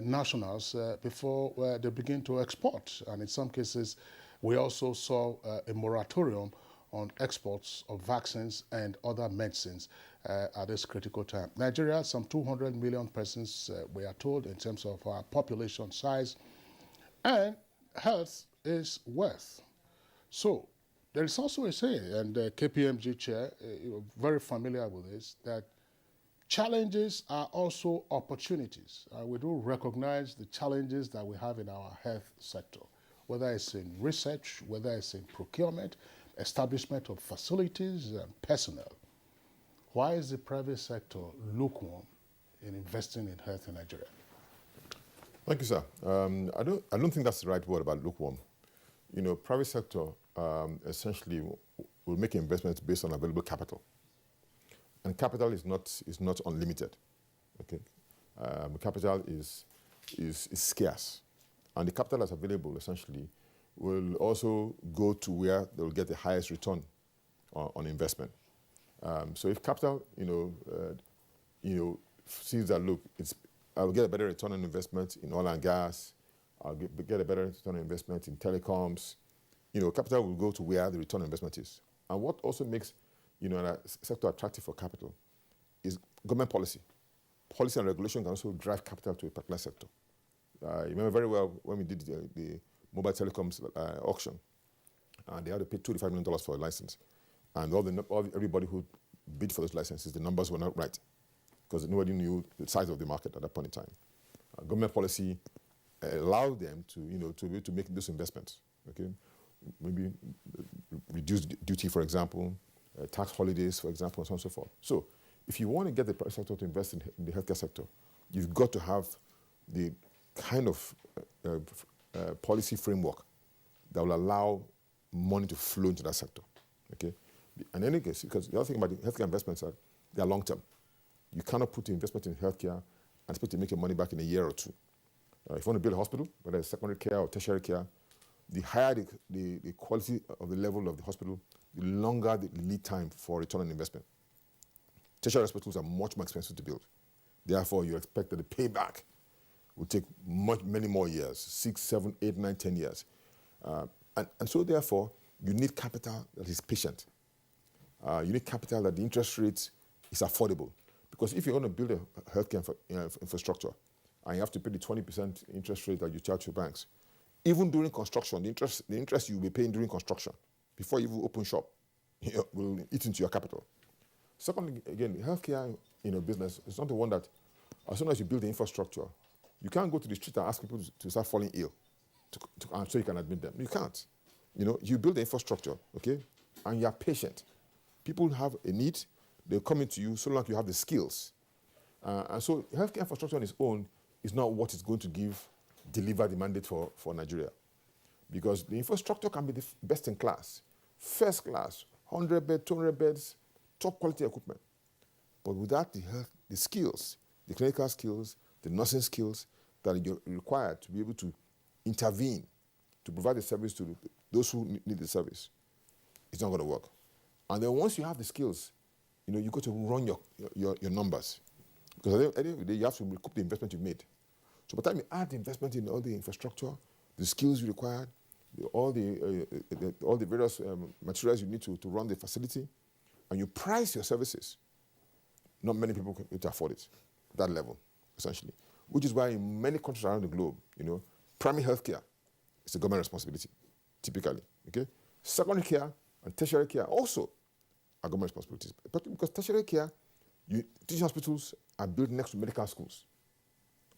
nationals before they begin to export. And in some cases, we also saw a moratorium on exports of vaccines and other medicines at this critical time. Nigeria, some 200 million persons, we are told, in terms of our population size, and health is wealth. So there is also a saying, and the KPMG chair, you're very familiar with this, that challenges are also opportunities. We do recognize the challenges that we have in our health sector, whether it's in research, whether it's in procurement, establishment of facilities and personnel. Why is the private sector lukewarm in investing in health in Nigeria? Thank you, sir. I don't think that's the right word about lukewarm. You know, private sector essentially will make investments based on available capital, and capital is not unlimited. Okay, capital is scarce, and the capital that's available essentially will also go to where they will get the highest return on investment. So if capital, sees that, look, I'll get a better return on investment in oil and gas, I'll get a better return on investment in telecoms, capital will go to where the return on investment is. And what also makes, a sector attractive for capital is government policy. Policy and regulation can also drive capital to a particular sector. I remember very well when we did the mobile telecoms auction, and they had to pay $25 million for a license. And everybody who bid for those licenses, the numbers were not right, because nobody knew the size of the market at that point in time. Government policy allowed them to be able to make those investments. Okay, maybe reduced duty, for example, tax holidays, for example, and so on and so forth. So, if you want to get the private sector to invest in the healthcare sector, you've got to have the kind of policy framework that will allow money to flow into that sector. Okay, in any case, because the other thing about the healthcare investments are they are long term. You cannot put the investment in healthcare and expect to make your money back in a year or two. If you want to build a hospital, whether it's secondary care or tertiary care, the higher the quality of the level of the hospital, the longer the lead time for return on investment. Tertiary hospitals are much more expensive to build. Therefore, you expect that the payback will take many more years, 6, 7, 8, 9, 10 years. And so, therefore, you need capital that is patient. You need capital that the interest rate is affordable. Because if you're going to build a healthcare infrastructure and you have to pay the 20% interest rate that you charge to banks, even during construction, the interest you'll be paying during construction, before you even open shop, will eat into your capital. Secondly, again, the healthcare business is not the one that, as soon as you build the infrastructure, you can't go to the street and ask people to start falling ill so you can admit them. You can't. You build the infrastructure, okay, and you're patient. People have a need, they're coming to you so long you have the skills. And so healthcare infrastructure on its own is not what is going to deliver the mandate for Nigeria. Because the infrastructure can be the best in class, first class, 100 beds, 200 beds, top quality equipment. But without the skills, the clinical skills, the nursing skills that you're required to be able to intervene, to provide the service to those who need the service, it's not going to work. And then once you have the skills, you got to run your numbers. Because at the end of the day, you have to recoup the investment you've made. So by the time you add the investment in all the infrastructure, the skills you require, all the various materials you need to run the facility, and you price your services, not many people can afford it, that level, essentially. Which is why in many countries around the globe, primary health care is a government responsibility, typically, okay? Secondary care and tertiary care also are government responsibilities. But because tertiary care, teaching hospitals are built next to medical schools.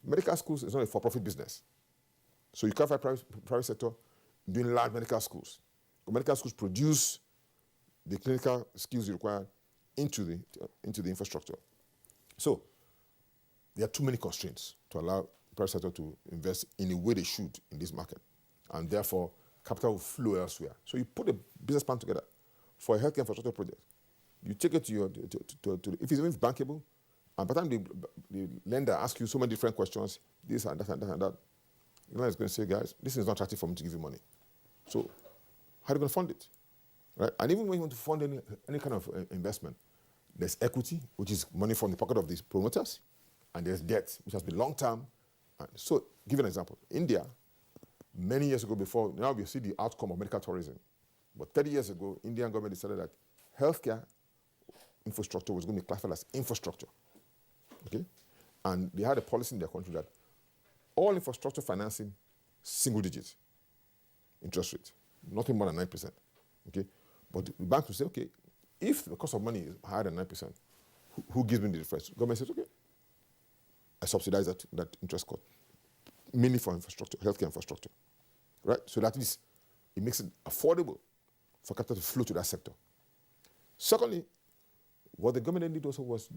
Medical schools is not a for-profit business. So you can't find private sector doing large medical schools. But medical schools produce the clinical skills you require into the infrastructure. So there are too many constraints to allow the private sector to invest in the way they should in this market. And therefore, capital will flow elsewhere. So you put a business plan together for a healthcare infrastructure project. You take it to if it's bankable, and by the time the lender asks you so many different questions, this and that and that and that, the lender is going to say, guys, this is not attractive for me to give you money. So how are you going to fund it? Right? And even when you want to fund any kind of investment, there's equity, which is money from the pocket of these promoters, and there's debt, which has been long-term. So, give an example. India, many years ago before, now we see the outcome of medical tourism. But 30 years ago, Indian government decided that healthcare infrastructure was going to be classified as infrastructure. Okay? And they had a policy in their country that all infrastructure financing, single digits interest rate, nothing more than 9%. Okay? But the bank will say, okay, if the cost of money is higher than 9%, who gives me the difference? Government says, okay, I subsidize that interest cost, mainly for infrastructure, healthcare infrastructure. Right? So that is, it makes it affordable for capital to flow to that sector. Secondly, What the government did also was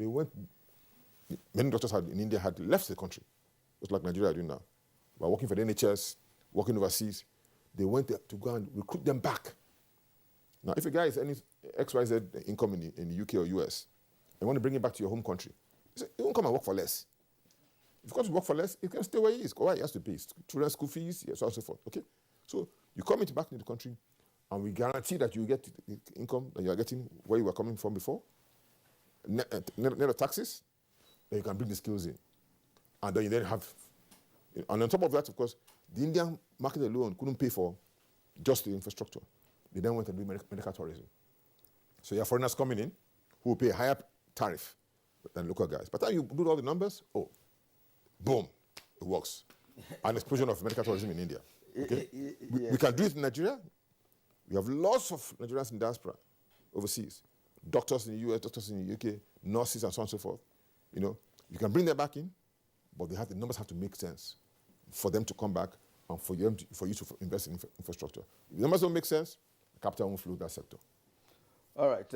many doctors in India had left the country, just like Nigeria are doing now. By working for the NHS, working overseas, they went there to go and recruit them back. Now, if a guy is any XYZ income in the UK or US, and want to bring him back to your home country, he won't come and work for less. If he comes to work for less, he can stay where he is. Why? He has to pay children's school fees, so on and so forth. Okay? So you come back into the country, and we guarantee that you get the income that you are getting where you were coming from before, net of taxes, then you can bring the skills in. And then you have, and on top of that, of course, the Indian market alone couldn't pay for just the infrastructure. They then went and do medical tourism. So you have foreigners coming in who will pay a higher tariff than local guys. By the time you do all the numbers, boom, it works. An explosion of medical tourism in India. Okay? We can do it in Nigeria. We have lots of Nigerians in diaspora overseas. Doctors in the US, doctors in the UK, nurses and so on and so forth. You can bring them back in, but the numbers have to make sense for them to come back and for you to invest in infrastructure. If the numbers don't make sense, capital won't flow that sector. All right.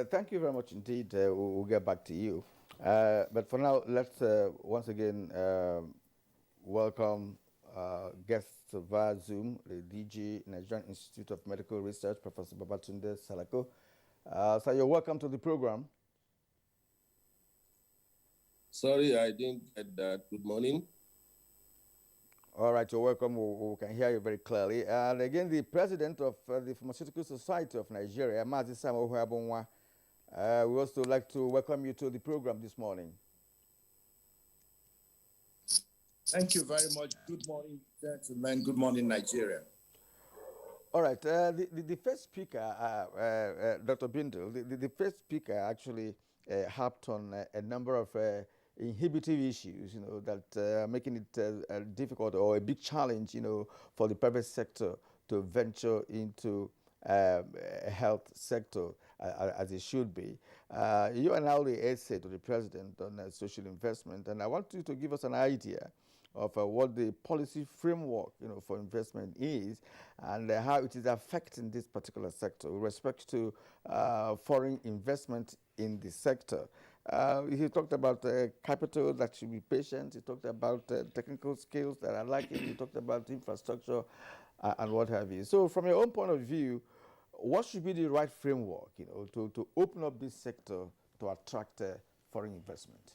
Thank you very much indeed. We'll get back to you. But for now, let's once again welcome guests via Zoom, the DG, Nigerian Institute of Medical Research, Professor Babatunde Salako. So you're welcome to the program. Sorry, I didn't get that. Good morning. All right, you're welcome. We can hear you very clearly. And again, the president of the Pharmaceutical Society of Nigeria, Mazi Samuel Huabonwa, we also like to welcome you to the program this morning. Thank you very much. Good morning, gentlemen. Good morning, Nigeria. All right. The first speaker, Dr. Bindel, the first speaker actually harped on a number of inhibitive issues, that are making it difficult or a big challenge, for the private sector to venture into a health sector as it should be. You are now the essay to the president on social investment, and I want you to give us an idea of what the policy framework, for investment is, and how it is affecting this particular sector with respect to foreign investment in the sector. He talked about capital that should be patient. He talked about technical skills that are lacking. He talked about infrastructure and what have you. So from your own point of view, what should be the right framework, to open up this sector to attract foreign investment?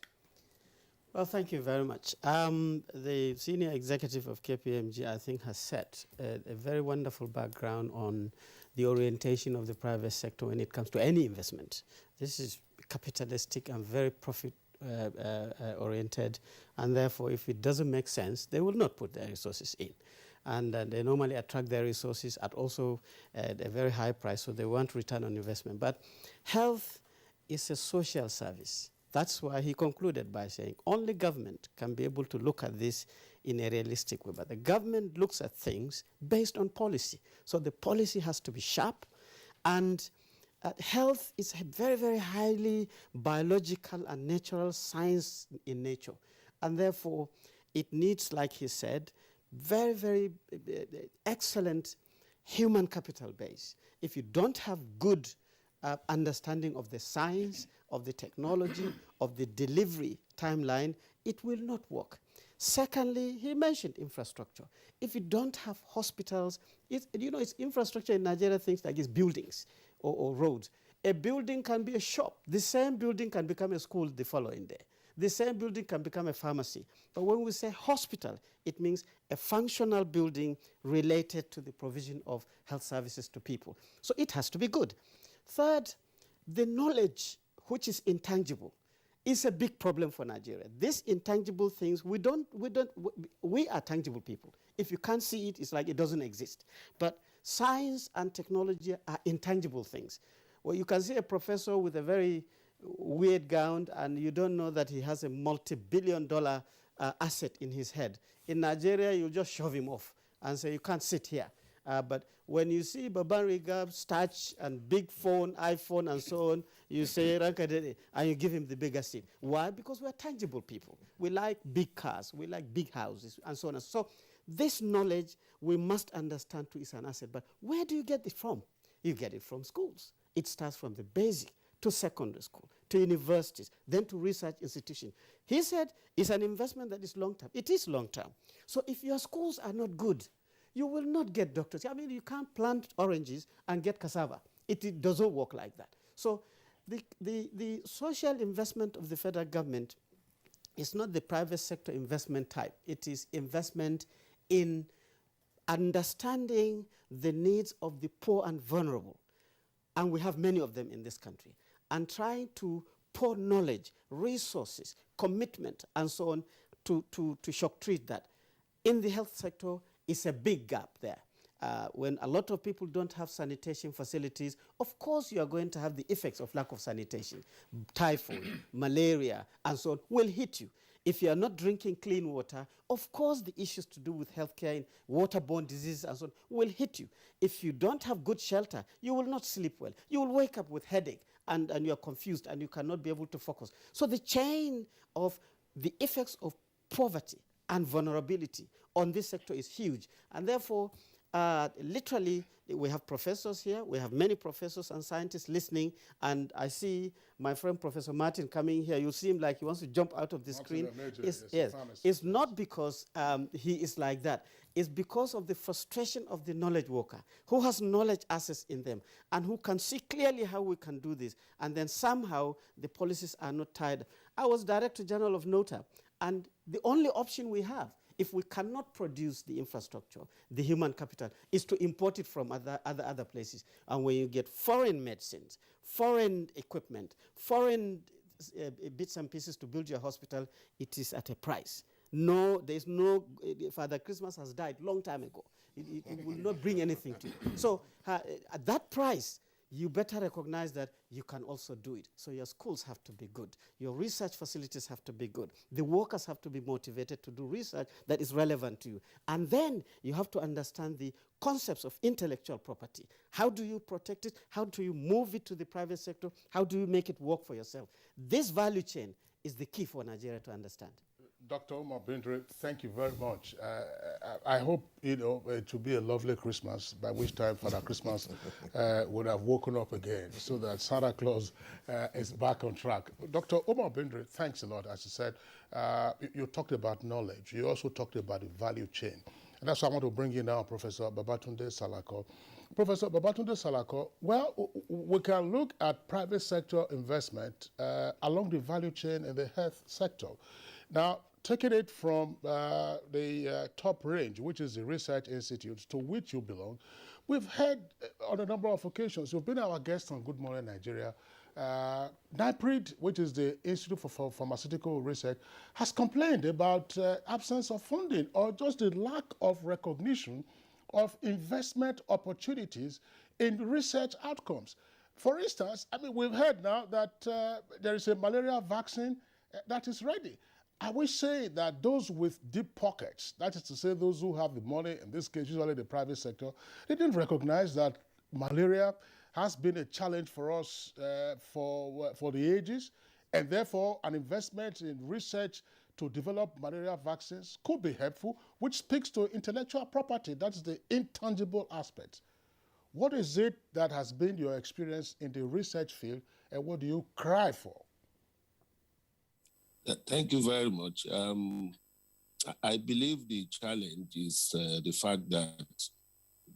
Well, thank you very much. The senior executive of KPMG, I think, has set a very wonderful background on the orientation of the private sector when it comes to any investment. This is capitalistic and very profit oriented, and therefore, if it doesn't make sense, they will not put their resources in. And they normally attract their resources at also at a very high price, so they want return on investment. But health is a social service. That's why he concluded by saying only government can be able to look at this in a realistic way. But the government looks at things based on policy. So the policy has to be sharp, and health is a very, very highly biological and natural science in nature. And therefore, it needs, like he said, very, very excellent human capital base. If you don't have good understanding of the science, of the technology, of the delivery timeline, it will not work. Secondly, he mentioned infrastructure. If you don't have hospitals, it's infrastructure in Nigeria, things like it's buildings or roads. A building can be a shop. The same building can become a school the following day. The same building can become a pharmacy. But when we say hospital, it means a functional building related to the provision of health services to people. So it has to be good. Third, the knowledge, which is intangible, is a big problem for Nigeria. These intangible things, we are tangible people. If you can't see it, it's like it doesn't exist. But science and technology are intangible things. Well, you can see a professor with a very weird gown and you don't know that he has a multi-billion-dollar asset in his head. In Nigeria, you just shove him off and say, you can't sit here. But when you see Babariga, starch, and big phone, iPhone, and so on, you say, Rankadede, and you give him the bigger seat. Why? Because we're tangible people. We like big cars. We like big houses, and so on. So this knowledge, we must understand too is an asset. But where do you get it from? You get it from schools. It starts from the basic to secondary school, to universities, then to research institutions. He said it's an investment that is long-term. It is long-term. So if your schools are not good, you will not get doctors. I mean, you can't plant oranges and get cassava. It doesn't work like that. So the social investment of the federal government is not the private sector investment type. It is investment in understanding the needs of the poor and vulnerable, and we have many of them in this country, and trying to pour knowledge, resources, commitment, and so on to shock treat that. In the health sector, it's a big gap there. When a lot of people don't have sanitation facilities, of course you are going to have the effects of lack of sanitation. Typhoid, malaria, and so on will hit you. If you are not drinking clean water, of course the issues to do with healthcare and waterborne diseases and so on will hit you. If you don't have good shelter, you will not sleep well. You will wake up with headache and you are confused and you cannot be able to focus. So the chain of the effects of poverty and vulnerability on this sector is huge. And therefore, literally, we have professors here. We have many professors and scientists listening. And I see my friend Professor Martin coming here. You see him like he wants to jump out of the screen. Yes, it's not because he is like that. It's because of the frustration of the knowledge worker who has knowledge assets in them and who can see clearly how we can do this. And then somehow the policies are not tied. I was Director General of NOTA, and the only option we have, if we cannot produce the infrastructure, the human capital, is to import it from other places. And when you get foreign medicines, foreign equipment, foreign bits and pieces to build your hospital, it is at a price. No, there's no, Father Christmas has died long time ago. It will not bring anything to you. So at that price, you better recognize that you can also do it. So your schools have to be good. Your research facilities have to be good. The workers have to be motivated to do research that is relevant to you. And then you have to understand the concepts of intellectual property. How do you protect it? How do you move it to the private sector? How do you make it work for yourself? This value chain is the key for Nigeria to understand. Dr. Omar Bindre, thank you very much. I hope it will be a lovely Christmas, by which time Father Christmas would have woken up again, so that Santa Claus is back on track. Dr. Omar Bindre, thanks a lot. As you said, you talked about knowledge. You also talked about the value chain. And that's why I want to bring you now, Professor Babatunde Salako. Professor Babatunde Salako, well, we can look at private sector investment along the value chain in the health sector. Now, taking it from the top range, which is the research institute to which you belong, we've heard on a number of occasions, you've been our guest on Good Morning Nigeria. NIPRID, which is the Institute for Pharmaceutical Research, has complained about absence of funding or just the lack of recognition of investment opportunities in research outcomes. For instance, I mean, we've heard now that there is a malaria vaccine that is ready. Are we saying that those with deep pockets, that is to say those who have the money, in this case usually the private sector, they didn't recognize that malaria has been a challenge for us for the ages, and therefore an investment in research to develop malaria vaccines could be helpful, which speaks to intellectual property. That's the intangible aspect. What is it that has been your experience in the research field, and what do you cry for? Thank you very much. I believe the challenge is the fact that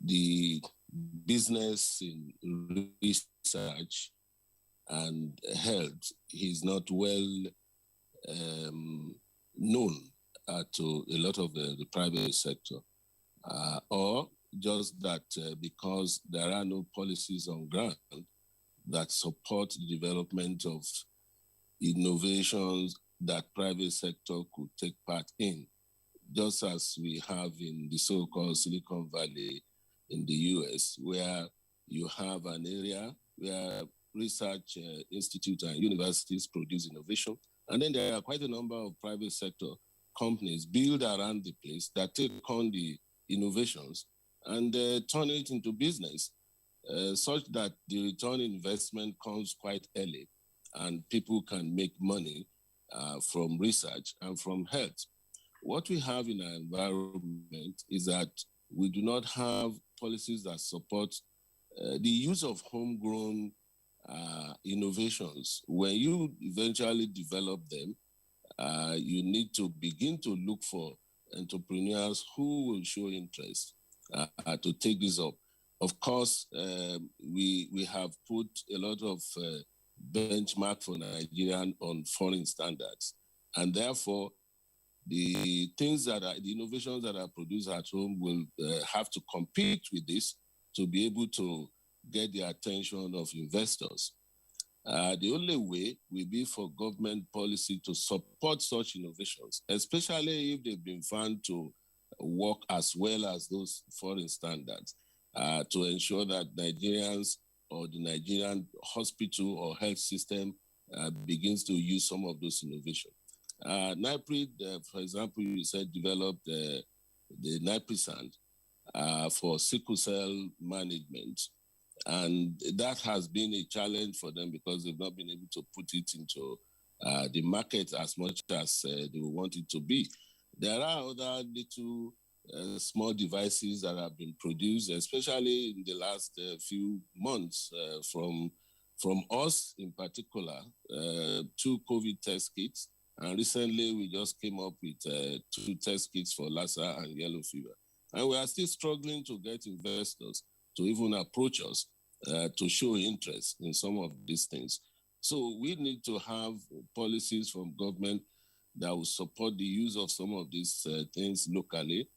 the business in research and health is not well known to a lot of the private sector, or just that because there are no policies on ground that support the development of innovations that private sector could take part in, just as we have in the so-called Silicon Valley in the US, where you have an area where research institutes and universities produce innovation. And then there are quite a number of private sector companies built around the place that take on the innovations and turn it into business, such that the return investment comes quite early and people can make money from research and from health. What we have in our environment is that we do not have policies that support the use of homegrown innovations. When you eventually develop them, you need to begin to look for entrepreneurs who will show interest to take this up. Of course, we have put a lot of benchmark for Nigerian on foreign standards, and therefore the innovations that are produced at home will have to compete with this to be able to get the attention of investors. The only way will be for government policy to support such innovations, especially if they've been found to work as well as those foreign standards, to ensure that Nigerians or the Nigerian hospital or health system begins to use some of those innovations. NIPRID, for example, you said developed the NIPRISAND for sickle cell management. And that has been a challenge for them because they've not been able to put it into the market as much as they want it to be. There are other little small devices that have been produced, especially in the last few months from us in particular, 2 COVID test kits. And recently we just came up with 2 test kits for Lassa and yellow fever. And we are still struggling to get investors to even approach us to show interest in some of these things. So we need to have policies from government that will support the use of some of these things locally,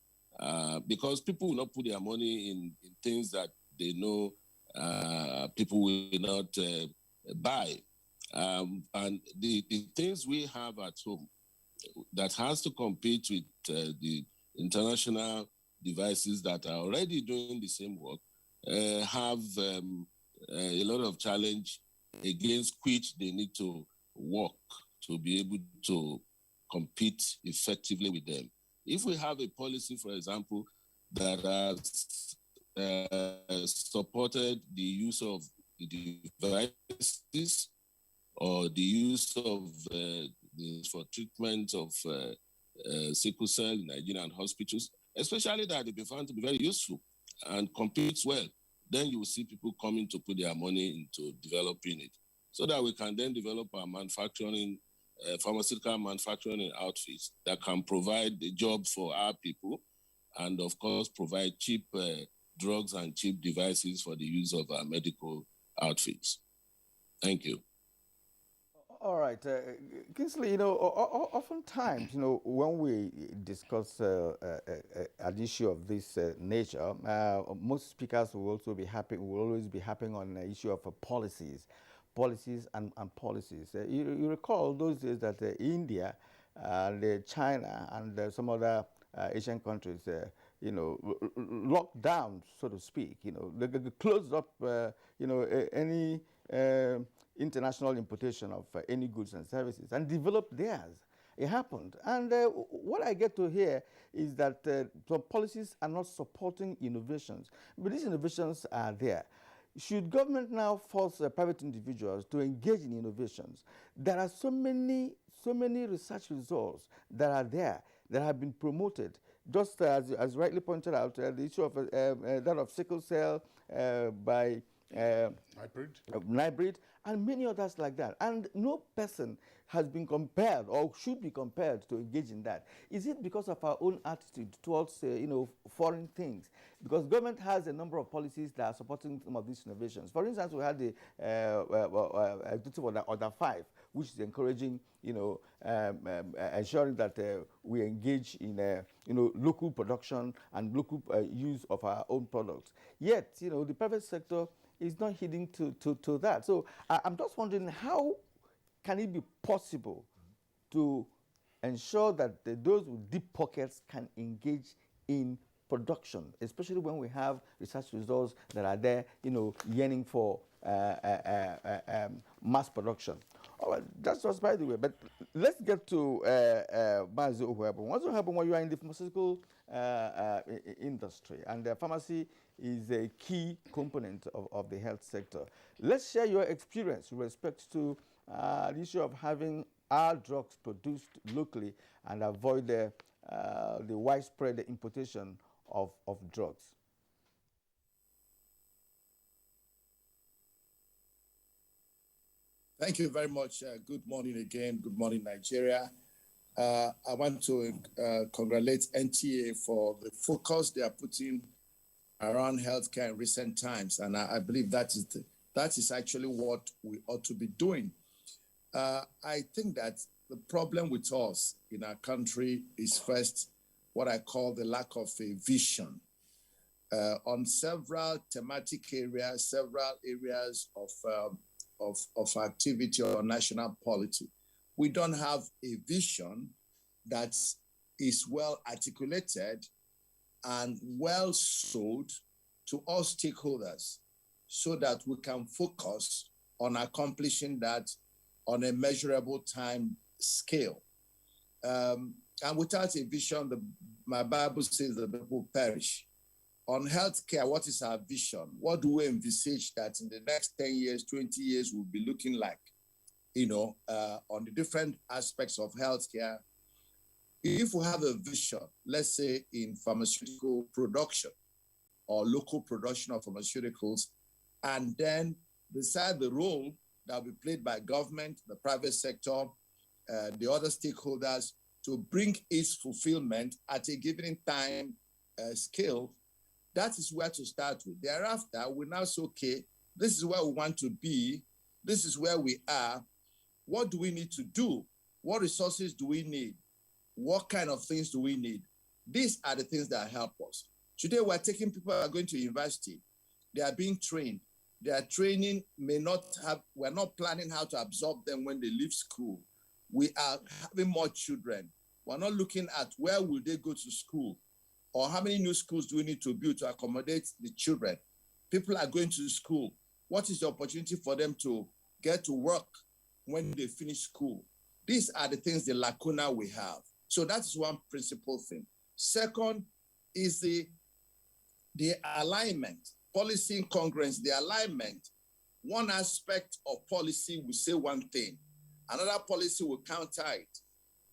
because people will not put their money in things that they know people will not buy. And the things we have at home that has to compete with the international devices that are already doing the same work have a lot of challenge against which they need to work to be able to compete effectively with them. If we have a policy, for example, that has supported the use of the devices or the use of for treatment of sickle cell in Nigerian hospitals, especially that they've been found to be very useful and competes well, then you will see people coming to put their money into developing it so that we can then develop our manufacturing, pharmaceutical manufacturing outfits that can provide a job for our people and, of course, provide cheap drugs and cheap devices for the use of our medical outfits. Thank you. All right, Kingsley, oftentimes, when we discuss an issue of this nature, most speakers will also be will always be harping on the issue of policies and policies. You recall those days that India, China, and some other Asian countries, locked down, so to speak. They closed up, any international importation of any goods and services and developed theirs. It happened. And what I get to hear is that some policies are not supporting innovations, but these innovations are there. Should government now force private individuals to engage in innovations? There are so many research results that are there that have been promoted. Just as rightly pointed out, the issue of that of sickle cell by NIPRID, and many others like that. And no person has been compared or should be compared to engage in that. Is it because of our own attitude towards foreign things? Because government has a number of policies that are supporting some of these innovations. For instance, we had the Order 5, which is encouraging, ensuring that we engage in, local production and local use of our own products. Yet, the private sector is not heeding to that. So I'm just wondering, how can it be possible to ensure that those with deep pockets can engage in production, especially when we have research results that are there, yearning for mass production? All right, that's just by the way. But let's get to Mazi Ohuebo. What's going to happen when you are in the pharmaceutical industry, and pharmacy is a key component of the health sector. Let's share your experience with respect to the issue of having our drugs produced locally and avoid the widespread importation of drugs. Thank you very much. Good morning again. Good morning, Nigeria. I want to congratulate NTA for the focus they are putting around healthcare in recent times. And I believe that is actually what we ought to be doing. I think that the problem with us in our country is first what I call the lack of a vision. On several thematic areas, several areas of activity or national policy, we don't have a vision that is well articulated and well sold to all stakeholders so that we can focus on accomplishing that on a measurable time scale. And without a vision, my Bible says the people perish. On healthcare, what is our vision? What do we envisage that in the next 10 years, 20 years will be looking like, on the different aspects of healthcare? If we have a vision, let's say in pharmaceutical production or local production of pharmaceuticals, and then decide the role that will be played by government, the private sector, the other stakeholders to bring its fulfillment at a given time scale, that is where to start with. Thereafter, we now say, okay, this is where we want to be. This is where we are. What do we need to do? What resources do we need? What kind of things do we need? These are the things that help us. Today, we're taking people who are going to university. They are being trained. Their training we're not planning how to absorb them when they leave school. We are having more children. We're not looking at where will they go to school or how many new schools do we need to build to accommodate the children. People are going to school. What is the opportunity for them to get to work when they finish school? These are the things, the lacuna we have. So that is one principal thing. Second is the alignment, policy incongruence, the alignment. One aspect of policy will say one thing, another policy will counter it.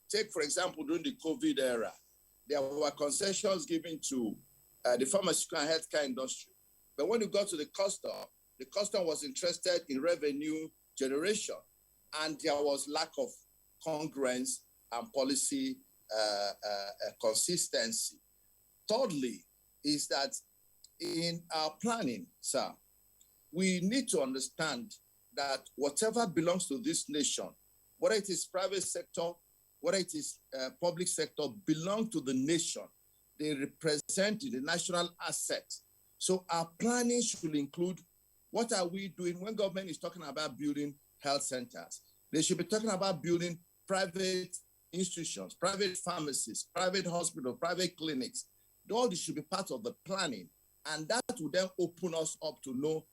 Take, for example, during the COVID era, there were concessions given to the pharmaceutical and healthcare industry. But when you got to the custom was interested in revenue generation, and there was lack of congruence and policy consistency. Thirdly, is that in our planning, sir, we need to understand that whatever belongs to this nation, whether it is private sector, whether it is public sector, belong to the nation. They represent the national asset. So our planning should include what are we doing when government is talking about building health centers. They should be talking about building private institutions, private pharmacies, private hospitals, private clinics. All this should be part of the planning. And that will then open us up to know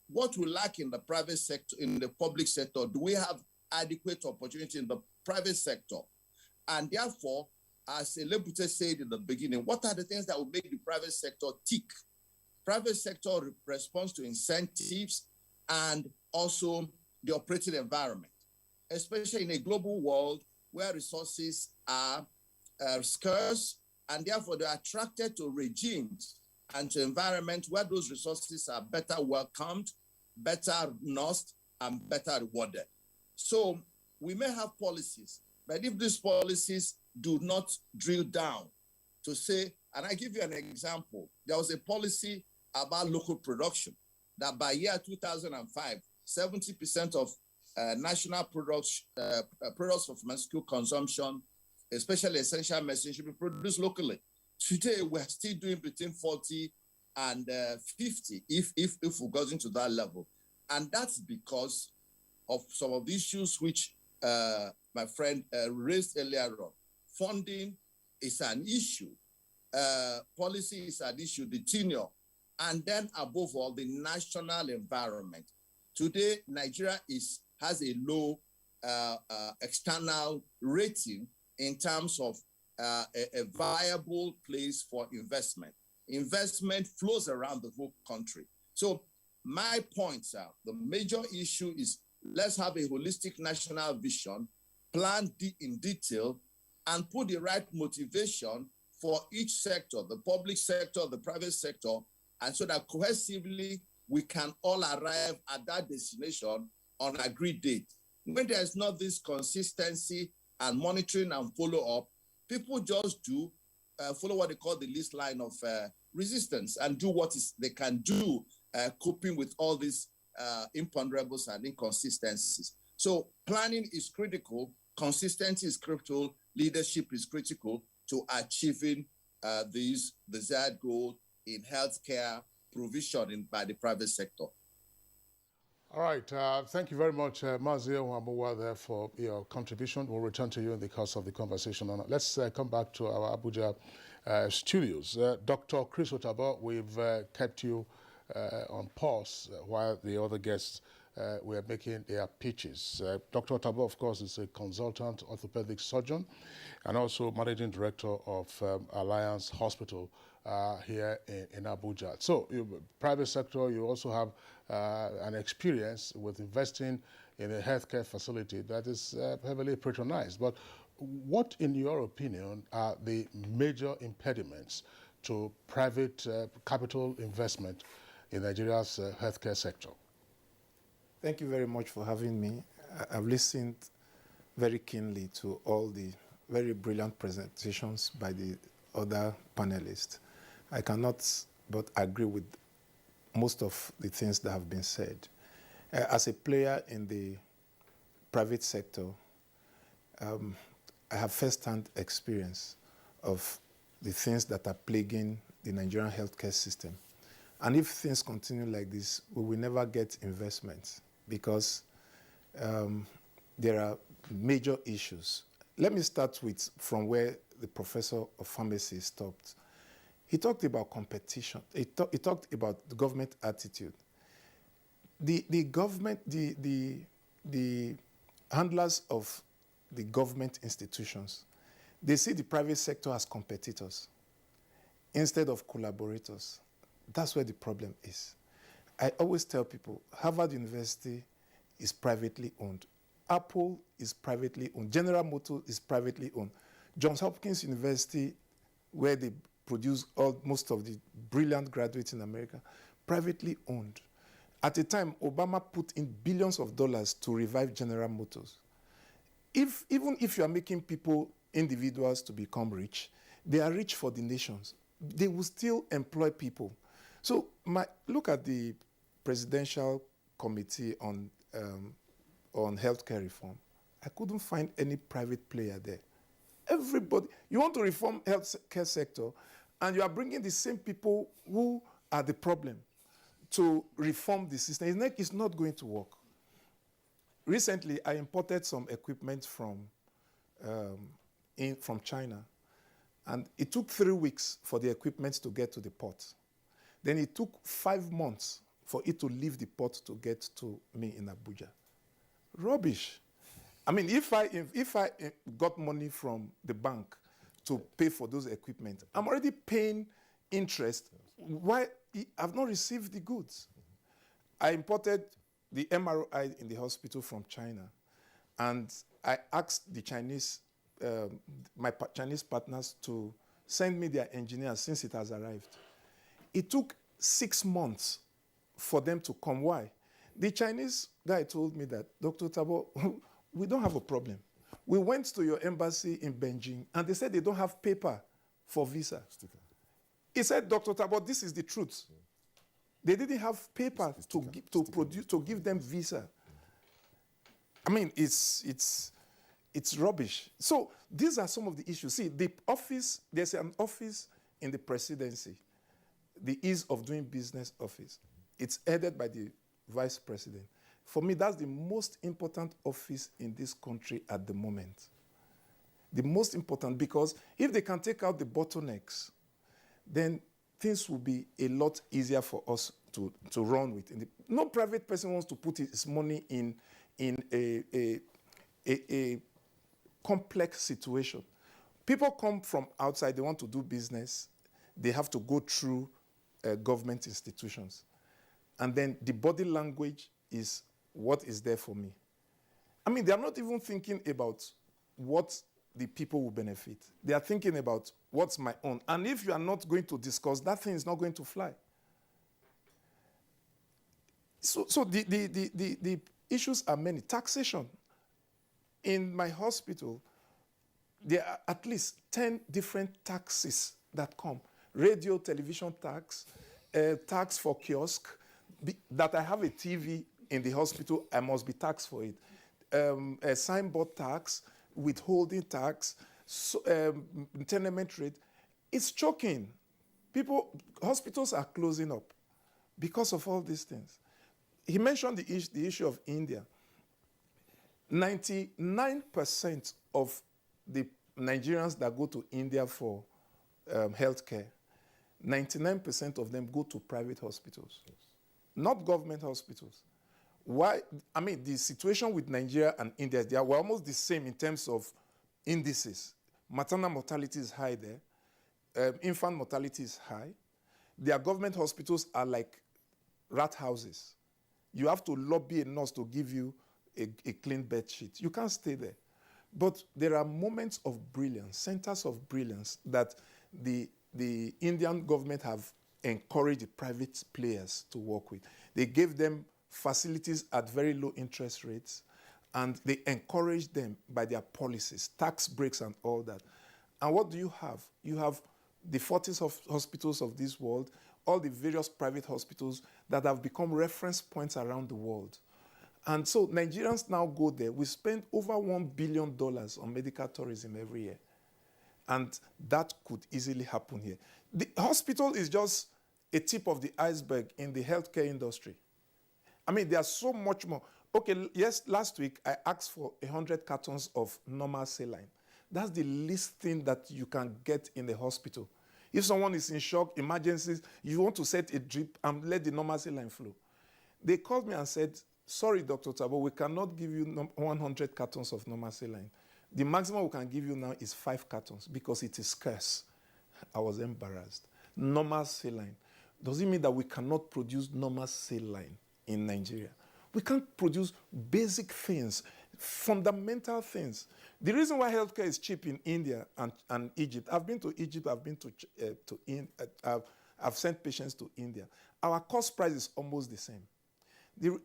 what we lack in the private sector, in the public sector. Do we have adequate opportunity in the private sector? And therefore, as Elebute said in the beginning, what are the things that will make the private sector tick? Private sector responds to incentives and also the operating environment, especially in a global world where resources are scarce, and therefore they're attracted to regimes and to environment where those resources are better welcomed, better nursed, and better rewarded. So we may have policies, but if these policies do not drill down to say, and I give you an example, there was a policy about local production that by year 2005, 70% of national products for pharmaceutical consumption, especially essential medicine, should be produced locally. Today, we're still doing between 40 and 50 if we got into that level. And that's because of some of the issues which my friend raised earlier on. Funding is an issue. Policy is an issue, the tenure. And then above all, the national environment. Today, Nigeria has a low external rating in terms of a viable place for investment. Investment flows around the whole country. So my points are, the major issue is let's have a holistic national vision, plan in detail, and put the right motivation for each sector, the public sector, the private sector, and so that cohesively we can all arrive at that destination on agreed date. When there's not this consistency and monitoring and follow-up, people just do follow what they call the least line of resistance and do what they can do, coping with all these imponderables and inconsistencies. So planning is critical, consistency is critical, leadership is critical to achieving these desired goals in healthcare provision by the private sector. All right. Thank you very much, Mazia Wamuwa, there for your contribution. We'll return to you in the course of the conversation. Let's come back to our Abuja studios. Dr. Chris Otabo, we've kept you on pause while the other guests were making their pitches. Dr. Otabo, of course, is a consultant orthopedic surgeon and also managing director of Alliance Hospital here in Abuja. So, private sector, you also have an experience with investing in a healthcare facility that is heavily patronized. But what, in your opinion, are the major impediments to private capital investment in Nigeria's healthcare sector? Thank you very much for having me. I've listened very keenly to all the very brilliant presentations by the other panelists. I cannot but agree with most of the things that have been said. As a player in the private sector, I have first-hand experience of the things that are plaguing the Nigerian healthcare system. And if things continue like this, we will never get investments because there are major issues. Let me start from where the professor of pharmacy stopped. He talked about competition. He talked about the government attitude. The government, the handlers of the government institutions, they see the private sector as competitors instead of collaborators. That's where the problem is. I always tell people, Harvard University is privately owned. Apple is privately owned. General Motors is privately owned. Johns Hopkins University, where they produce most of the brilliant graduates in America, privately owned. At a time, Obama put in billions of dollars to revive General Motors. Even if you are making people, individuals, to become rich, they are rich for the nations. They will still employ people. So look at the Presidential Committee on Healthcare Reform. I couldn't find any private player there. Everybody, you want to reform healthcare sector, and you are bringing the same people who are the problem to reform the system. It's not going to work. Recently, I imported some equipment from China, and it took 3 weeks for the equipment to get to the port. Then it took 5 months for it to leave the port to get to me in Abuja. Rubbish. I mean, if I got money from the bank to pay for those equipment, I'm already paying interest. Why? I've not received the goods. I imported the MRI in the hospital from China, and I asked the Chinese, my Chinese partners to send me their engineers since it has arrived. It took 6 months for them to come. Why? The Chinese guy told me that, Dr. Tabo, we don't have a problem. We went to your embassy in Beijing, and they said they don't have paper for visa. He said, Dr. Tabo, this is the truth. They didn't have paper to give them visa. I mean, it's rubbish. So these are some of the issues. See, there's an office in the presidency, the Ease of Doing Business office. It's headed by the vice president. For me, that's the most important office in this country at the moment. The most important, because if they can take out the bottlenecks, then things will be a lot easier for us to run with. No private person wants to put his money in a complex situation. People come from outside, they want to do business, they have to go through government institutions. And then the body language is what is there for me. I mean, they are not even thinking about what the people will benefit. They are thinking about what's my own. And if you are not going to discuss, that thing is not going to fly. So the issues are many. Taxation. in my hospital, there are at least 10 different taxes that come. Radio, television tax, tax for kiosk. That I have a TV in the hospital, I must be taxed for it. A signboard tax, withholding tax, tenement rate. It's choking. Hospitals are closing up because of all these things. He mentioned the issue of India. 99% of the Nigerians that go to India for healthcare, 99% of them go to private hospitals, not government hospitals. Why? I mean, the situation with Nigeria and India, they are almost the same in terms of indices. Maternal mortality is high there. Infant mortality is high. Their government hospitals are like rat houses. You have to lobby a nurse to give you a clean bed sheet. You can't stay there. But there are moments of brilliance, centers of brilliance that the Indian government have encouraged the private players to work with. They gave them facilities at very low interest rates, and they encouraged them by their policies, tax breaks and all that. And what do you have? You have the Fortis hospitals of this world, all the various private hospitals that have become reference points around the world. And so Nigerians now go there. We spend over $1 billion on medical tourism every year. And that could easily happen here. The hospital is just a tip of the iceberg in the healthcare industry. I mean, there's so much more. Okay, yes, last week I asked for 100 cartons of normal saline. That's the least thing that you can get in the hospital. If someone is in shock, emergencies, you want to set a drip and let the normal saline flow. They called me and said, sorry, Dr. Tabo, we cannot give you 100 cartons of normal saline. The maximum we can give you now is 5 cartons because it is scarce. I was embarrassed. Normal saline. Does it mean that we cannot produce normal saline in Nigeria? We can't produce basic things, fundamental things. The reason why healthcare is cheap in India and Egypt, I've been to Egypt, I've been I've sent patients to India. Our cost price is almost the same,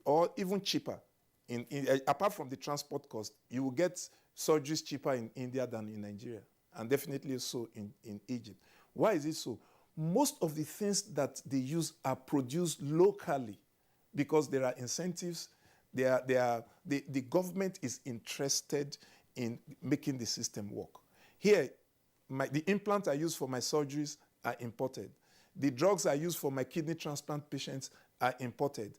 or even cheaper. Apart from the transport cost, you will get surgeries cheaper in India than in Nigeria, and definitely so in Egypt. Why is it so? Most of the things that they use are produced locally because there are incentives. The government is interested in making the system work. Here, the implants I use for my surgeries are imported. The drugs I use for my kidney transplant patients are imported.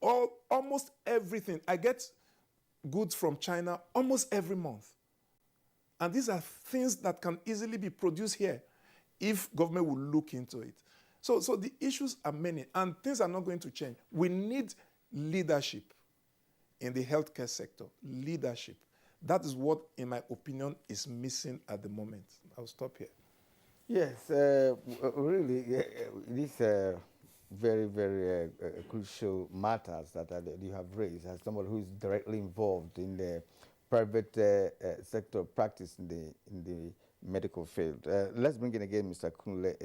Almost everything. I get goods from China almost every month. And these are things that can easily be produced here if government will look into it. So the issues are many, and things are not going to change. We need leadership in the healthcare sector. Leadership. That is what, in my opinion, is missing at the moment. I'll stop here. Yes, really, these very, very crucial matters that you have raised as someone who is directly involved in the private sector practice in the medical field. Let's bring in again Mr. Kunle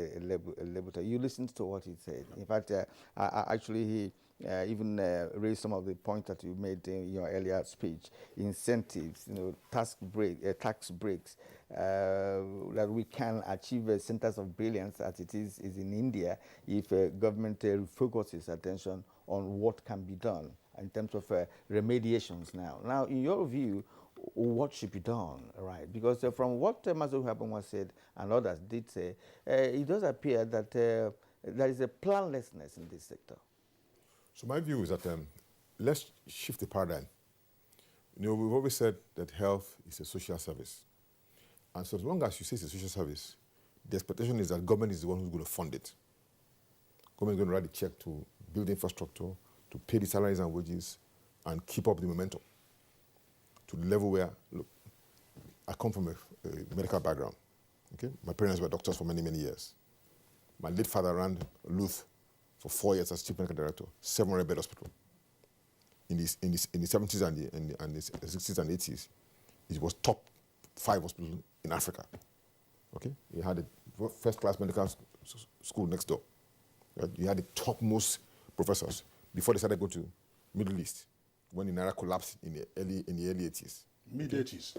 Lebuta. You listened to what he said. In fact, actually, he even raised some of the points that you made in your earlier speech. Incentives, tax breaks, that we can achieve centers of brilliance as it is in India if government focuses attention on what can be done in terms of remediations now. Now, in your view, what should be done, right? Because from what Mazo Habonwa said and others did say, it does appear that there is a planlessness in this sector. So my view is that let's shift the paradigm. We've always said that health is a social service. And so as long as you say it's a social service, the expectation is that government is the one who's going to fund it. Government is going to write the check to build infrastructure, to pay the salaries and wages, and keep up the momentum to the level where, look, I come from a medical background. Okay, my parents were doctors for many, many years. My late father ran Luth for 4 years as chief medical director, 700-bed hospital. In the 70s and the 60s and 80s, it was top 5 hospital in Africa. Okay, you had a first-class medical school next door. You had the topmost professors before they started going to Middle East when the Naira collapsed in the early 80s. Mid-80s.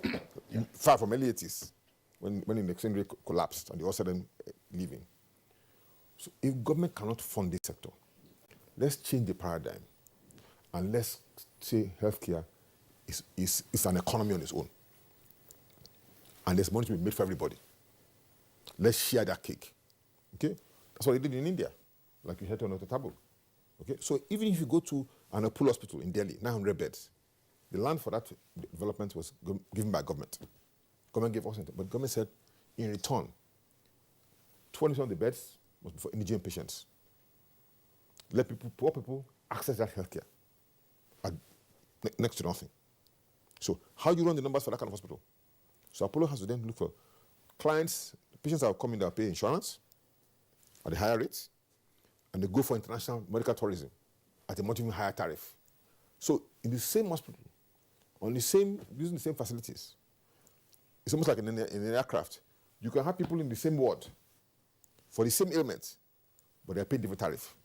Far from early 80s, when the exchange rate collapsed and they all sudden leaving. So if government cannot fund this sector, let's change the paradigm and let's say healthcare is an economy on its own. And there's money to be made for everybody. Let's share that cake. Okay? That's what they did in India, like you heard on the table. Okay? So even if you go to an Apollo hospital in Delhi, 900 beds, the land for that development was given by government. Government gave us, but government said, in return, 20% of the beds must be for indigent patients. Let people, poor people, access that healthcare next to nothing. So how do you run the numbers for that kind of hospital? So Apollo has to then look for clients, patients that are coming that pay insurance at the higher rates, and they go for international medical tourism at a much even higher tariff. So in the same hospital, using the same facilities, it's almost like in an aircraft. You can have people in the same ward for the same ailments, but they're paid different tariff.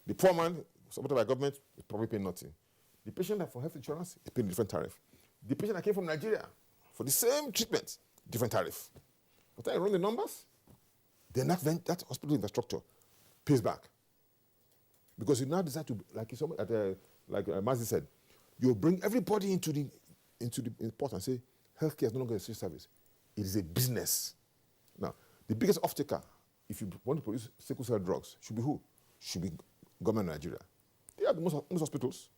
The poor man, supported by government, is probably paying nothing. The patient that for health insurance is paying different tariff. The patient that came from Nigeria for the same treatment, different tariff. But I run the numbers, then that hospital infrastructure pays back. Because you now decide to, like Mazi said, you bring everybody into the port and say, healthcare is no longer a social service. It is a business. Now, the biggest off-taker, if you want to produce sickle cell drugs, should be who? Should be government of Nigeria. They are the most hospitals,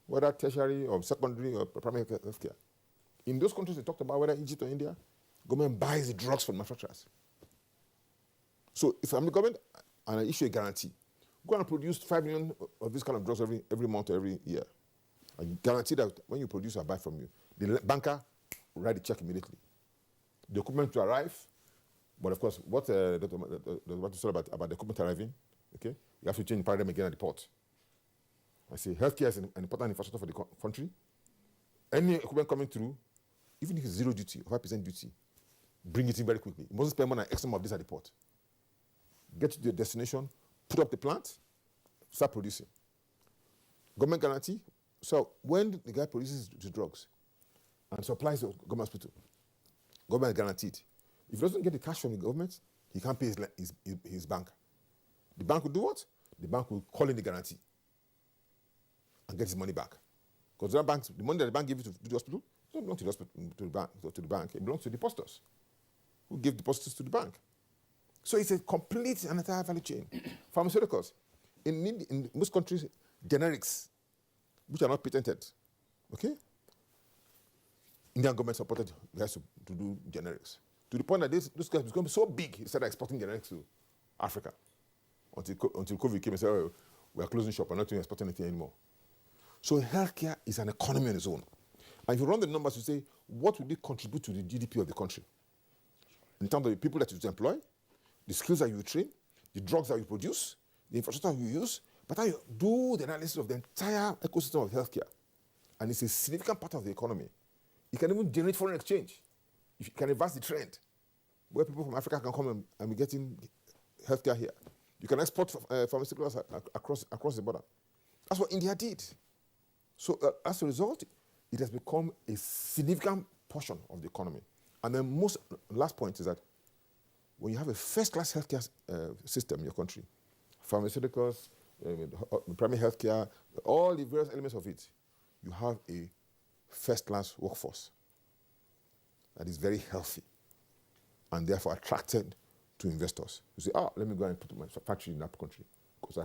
whether tertiary or secondary or primary healthcare. In those countries they talked about, whether Egypt or India, government buys the drugs from manufacturers. So if I'm the government and I issue a guarantee, go and produce 5 million of this kind of drugs every month or every year. I guarantee that when you produce, I buy from you. The banker will write the check immediately. The equipment will arrive, but of course, what you said about the equipment arriving, okay, you have to change the paradigm again at the port. I say healthcare is an important infrastructure for the country. Any equipment coming through, even if it's 0 duty or 5% duty, bring it in very quickly. You mustn't spend more than X amount of this at the port. Get to the destination, put up the plant, start producing. Government guarantee. So when the guy produces the drugs and supplies the government hospital, government guaranteed. If he doesn't get the cash from the government, he can't pay his bank. The bank will do what? The bank will call in the guarantee and get his money back. Because the money that the bank gave you to do the hospital doesn't belong to the hospital, to the bank. It belongs to the depositors who give deposits to the bank. So it's a complete and entire value chain. Pharmaceuticals. In most countries, generics, which are not patented, okay? Indian government supported guys to do generics. To the point that those guys become so big, they started exporting generics to Africa. Until COVID came and said, oh, we are closing shop, we're not exporting anything anymore. So healthcare is an economy on its own. And if you run the numbers, you say, what would it contribute to the GDP of the country? In terms of the people that you employ, the skills that you train, the drugs that you produce, the infrastructure you use, but I do the analysis of the entire ecosystem of healthcare. And it's a significant part of the economy. You can even generate foreign exchange. If you can reverse the trend, where people from Africa can come and be getting healthcare here. You can export pharmaceuticals across the border. That's what India did. So as a result, it has become a significant portion of the economy. And the last point is that when you have a first-class healthcare system in your country, pharmaceuticals, primary healthcare, all the various elements of it, you have a first-class workforce that is very healthy and therefore attracted to investors. You say, let me go and put my factory in that country because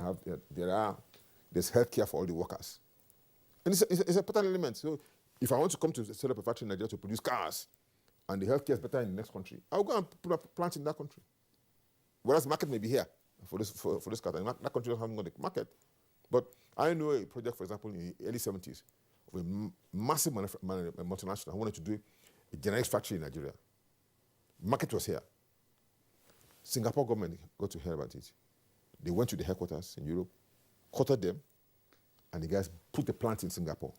there's healthcare for all the workers. And it's an important element. So if I want to come to set up a factory in Nigeria to produce cars and the healthcare is better in the next country, I'll go and put up plants in that country. Whereas the market may be here for this car. And that country doesn't have the market. But I know a project, for example, in the early 70s of a massive multinational who wanted to do a generics factory in Nigeria. The market was here. Singapore government got to hear about it. They went to the headquarters in Europe, quoted them, and the guys put the plant in Singapore.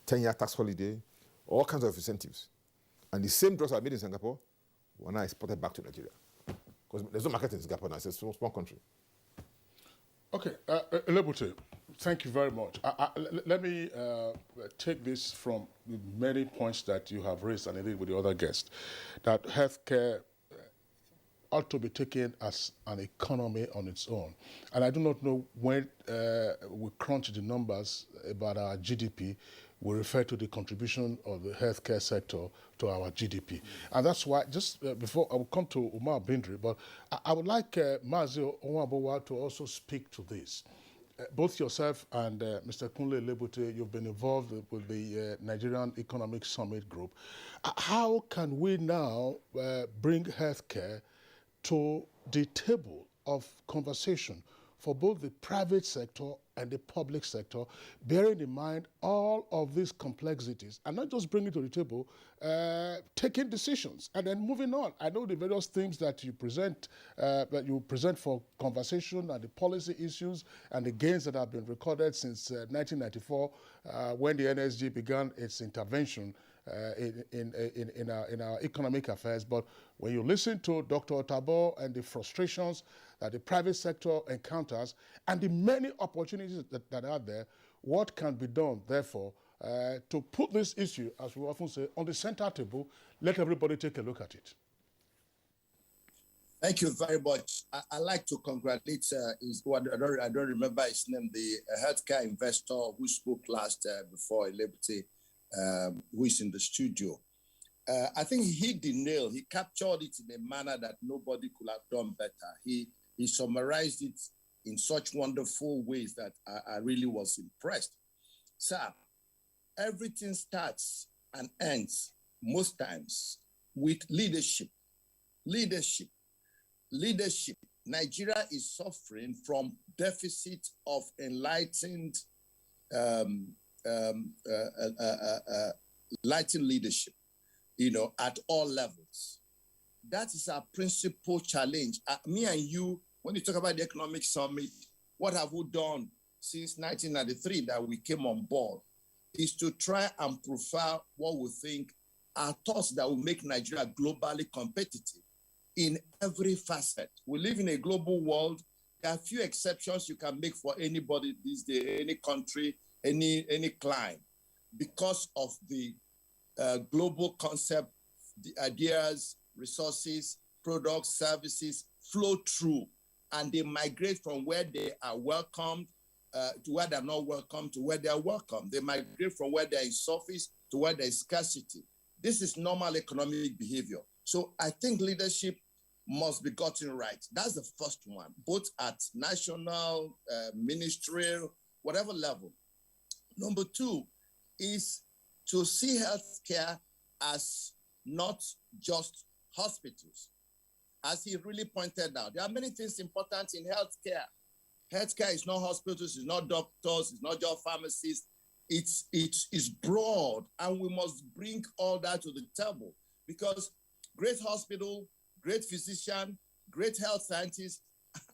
10-year tax holiday, all kinds of incentives. And the same drugs are made in Singapore were now exported back to Nigeria. Because there's no market in Singapore now, it's a small country. Okay, Elebute, Thank you very much. Let me take this from the many points that you have raised, and indeed with the other guests, that healthcare ought to be taken as an economy on its own. And I do not know when we crunch the numbers about our GDP, we refer to the contribution of the healthcare sector to our GDP. And that's why, just before I will come to Umar Bindri, but I would like Mazio Onwabowa to also speak to this. Both yourself and Mr. Kunle Lebute, you've been involved with the Nigerian Economic Summit Group. How can we now bring healthcare to the table of conversation for both the private sector and the public sector, bearing in mind all of these complexities, and not just bringing it to the table, taking decisions, and then moving on. I know the various things that you present for conversation, and the policy issues and the gains that have been recorded since 1994, when the NSG began its intervention in our economic affairs. But when you listen to Dr. Otabo and the frustrations that the private sector encounters and the many opportunities that are there, what can be done, therefore, to put this issue, as we often say, on the center table, let everybody take a look at it? Thank you very much. I like to congratulate, I don't remember his name, the healthcare investor who spoke last before Liberty, who is in the studio. I think he hit the nail. He captured it in a manner that nobody could have done better. He summarized it in such wonderful ways that I really was impressed. Sir, everything starts and ends most times with leadership. Leadership. Nigeria is suffering from deficit of enlightened leadership, at all levels. That is our principal challenge. Me and you, when you talk about the economic summit, what have we done since 1993 that we came on board is to try and profile what we think are thoughts that will make Nigeria globally competitive in every facet. We live in a global world. There are few exceptions you can make for anybody these days, any country, any clime, because of the global concept, the ideas, resources, products, services flow through, and they migrate from where they are welcomed to where they're not welcome to where they are welcome. They migrate from where there is surface to where there is scarcity. This is normal economic behavior. So I think leadership must be gotten right. That's the first one, both at national, ministerial, whatever level. Number two is to see healthcare as not just hospitals. As he really pointed out, there are many things important in healthcare. Healthcare is not hospitals, it's not doctors, it's not just pharmacists. It's broad, and we must bring all that to the table, because great hospital, great physician, great health scientist,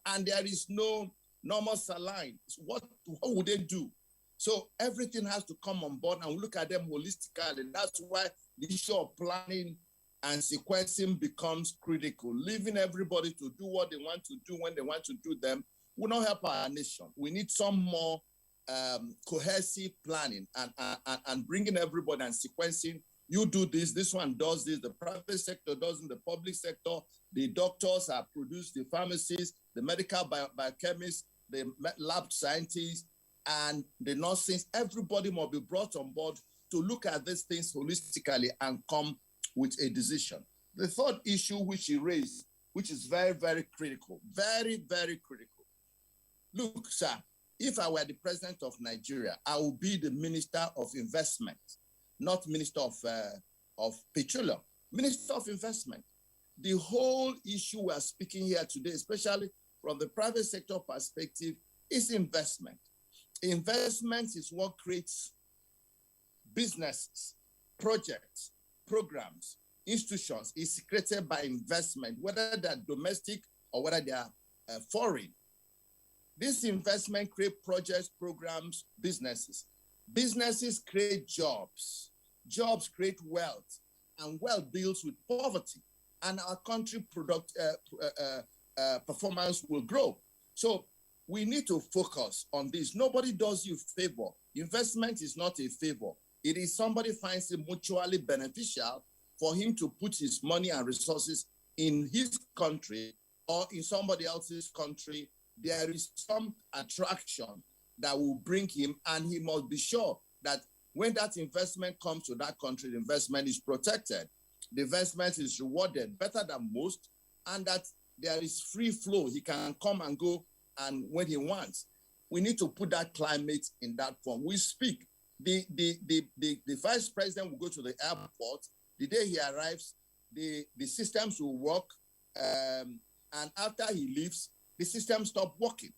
and there is no normal saline. What would they do? So everything has to come on board, and we look at them holistically. And that's why the issue of planning and sequencing becomes critical. Leaving everybody to do what they want to do when they want to do them will not help our nation. We need some more cohesive planning and bringing everybody and sequencing. You do this, this one does this, the private sector does in the public sector, the doctors are produced, the pharmacists, the medical biochemists, the lab scientists, and the nurses. Everybody must be brought on board to look at these things holistically and come with a decision. The third issue which he raised, which is very, very critical, very, very critical. Look, sir, if I were the president of Nigeria, I would be the minister of investment, not minister of petroleum, minister of investment. The whole issue we are speaking here today, especially from the private sector perspective, is investment. Investment is what creates businesses, projects, programs, institutions. Is created by investment, whether they're domestic or whether they are foreign. This investment creates projects, programs, businesses. Businesses create jobs. Jobs create wealth, and wealth deals with poverty. And our country performance will grow. So we need to focus on this. Nobody does you a favor. Investment is not a favor. It is somebody finds it mutually beneficial for him to put his money and resources in his country or in somebody else's country. There is some attraction that will bring him, and he must be sure that when that investment comes to that country, the investment is protected, the investment is rewarded better than most, and that there is free flow. He can come and go and when he wants. We need to put that climate in that form. We speak. The vice president will go to the airport. The day he arrives, the systems will work, and after he leaves, the system stop working.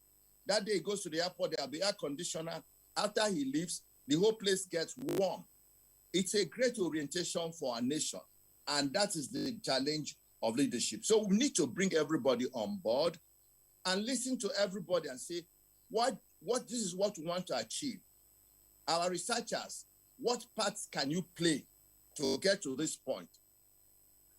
That day he goes to the airport, there'll be air conditioner. After he leaves, the whole place gets warm. It's a great orientation for our nation, and that is the challenge of leadership. So we need to bring everybody on board and listen to everybody and say, what this is what we want to achieve. Our researchers, what parts can you play to get to this point?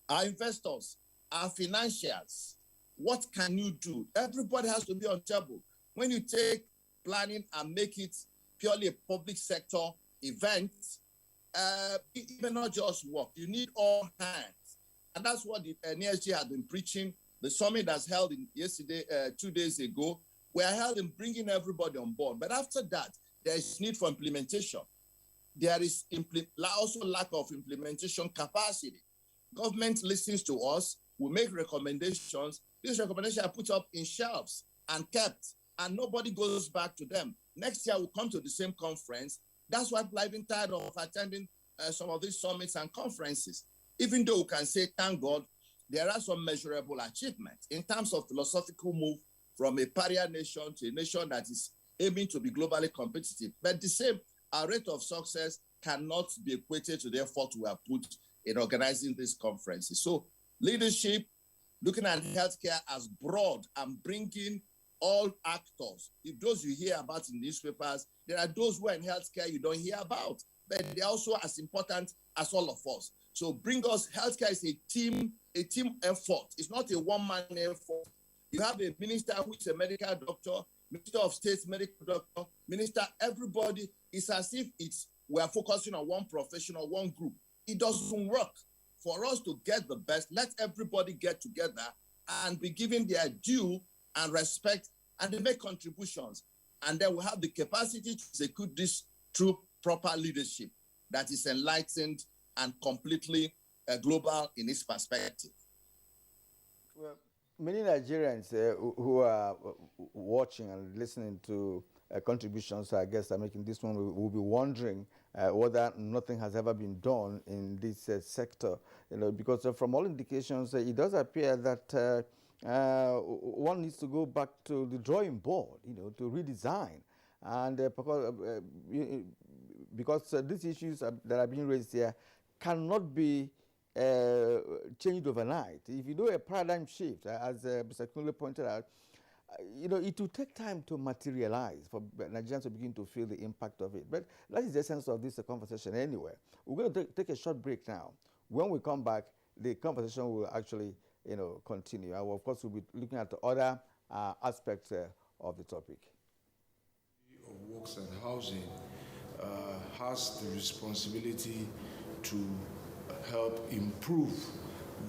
Our investors, our financiers, what can you do? Everybody has to be on table. When you take planning and make it purely a public sector event, it may not just work. You need all hands. And that's what the NSG has been preaching. The summit that's held yesterday, 2 days ago, we are held in bringing everybody on board. But after that, there is need for implementation. There is also lack of implementation capacity. Government listens to us. We make recommendations. These recommendations are put up in shelves and kept, and nobody goes back to them. Next year, we'll come to the same conference. That's why people have been tired of attending some of these summits and conferences. Even though we can say, thank God, there are some measurable achievements in terms of philosophical move from a pariah nation to a nation that is aiming to be globally competitive. But the same, our rate of success cannot be equated to the effort we have put in organizing these conferences. So leadership, looking at healthcare as broad and bringing all actors. If those you hear about in newspapers, there are those who are in healthcare you don't hear about, but they're also as important as all of us. So bring us, healthcare is a team effort. It's not a one-man effort. You have a minister who is a medical doctor, Minister of State's medical doctor, minister, everybody. It's as if we are focusing on one profession or one group. It doesn't work. For us to get the best, let everybody get together and be given their due and respect, and they make contributions. And then we have the capacity to execute this through proper leadership that is enlightened and completely global in its perspective. Well, many Nigerians who are watching and listening to contributions I guess are making this one will be wondering whether nothing has ever been done in this sector, because from all indications, it does appear that one needs to go back to the drawing board, to redesign, and because these issues that are being raised here cannot be changed overnight. If you do a paradigm shift, as Mr. Kunle pointed out, it will take time to materialize for Nigerians to begin to feel the impact of it. But that is the essence of this conversation anyway. We're going to take a short break now. When we come back, the conversation will actually, continue. And of course, we'll be looking at other aspects of the topic. Of Works and Housing has the responsibility to help improve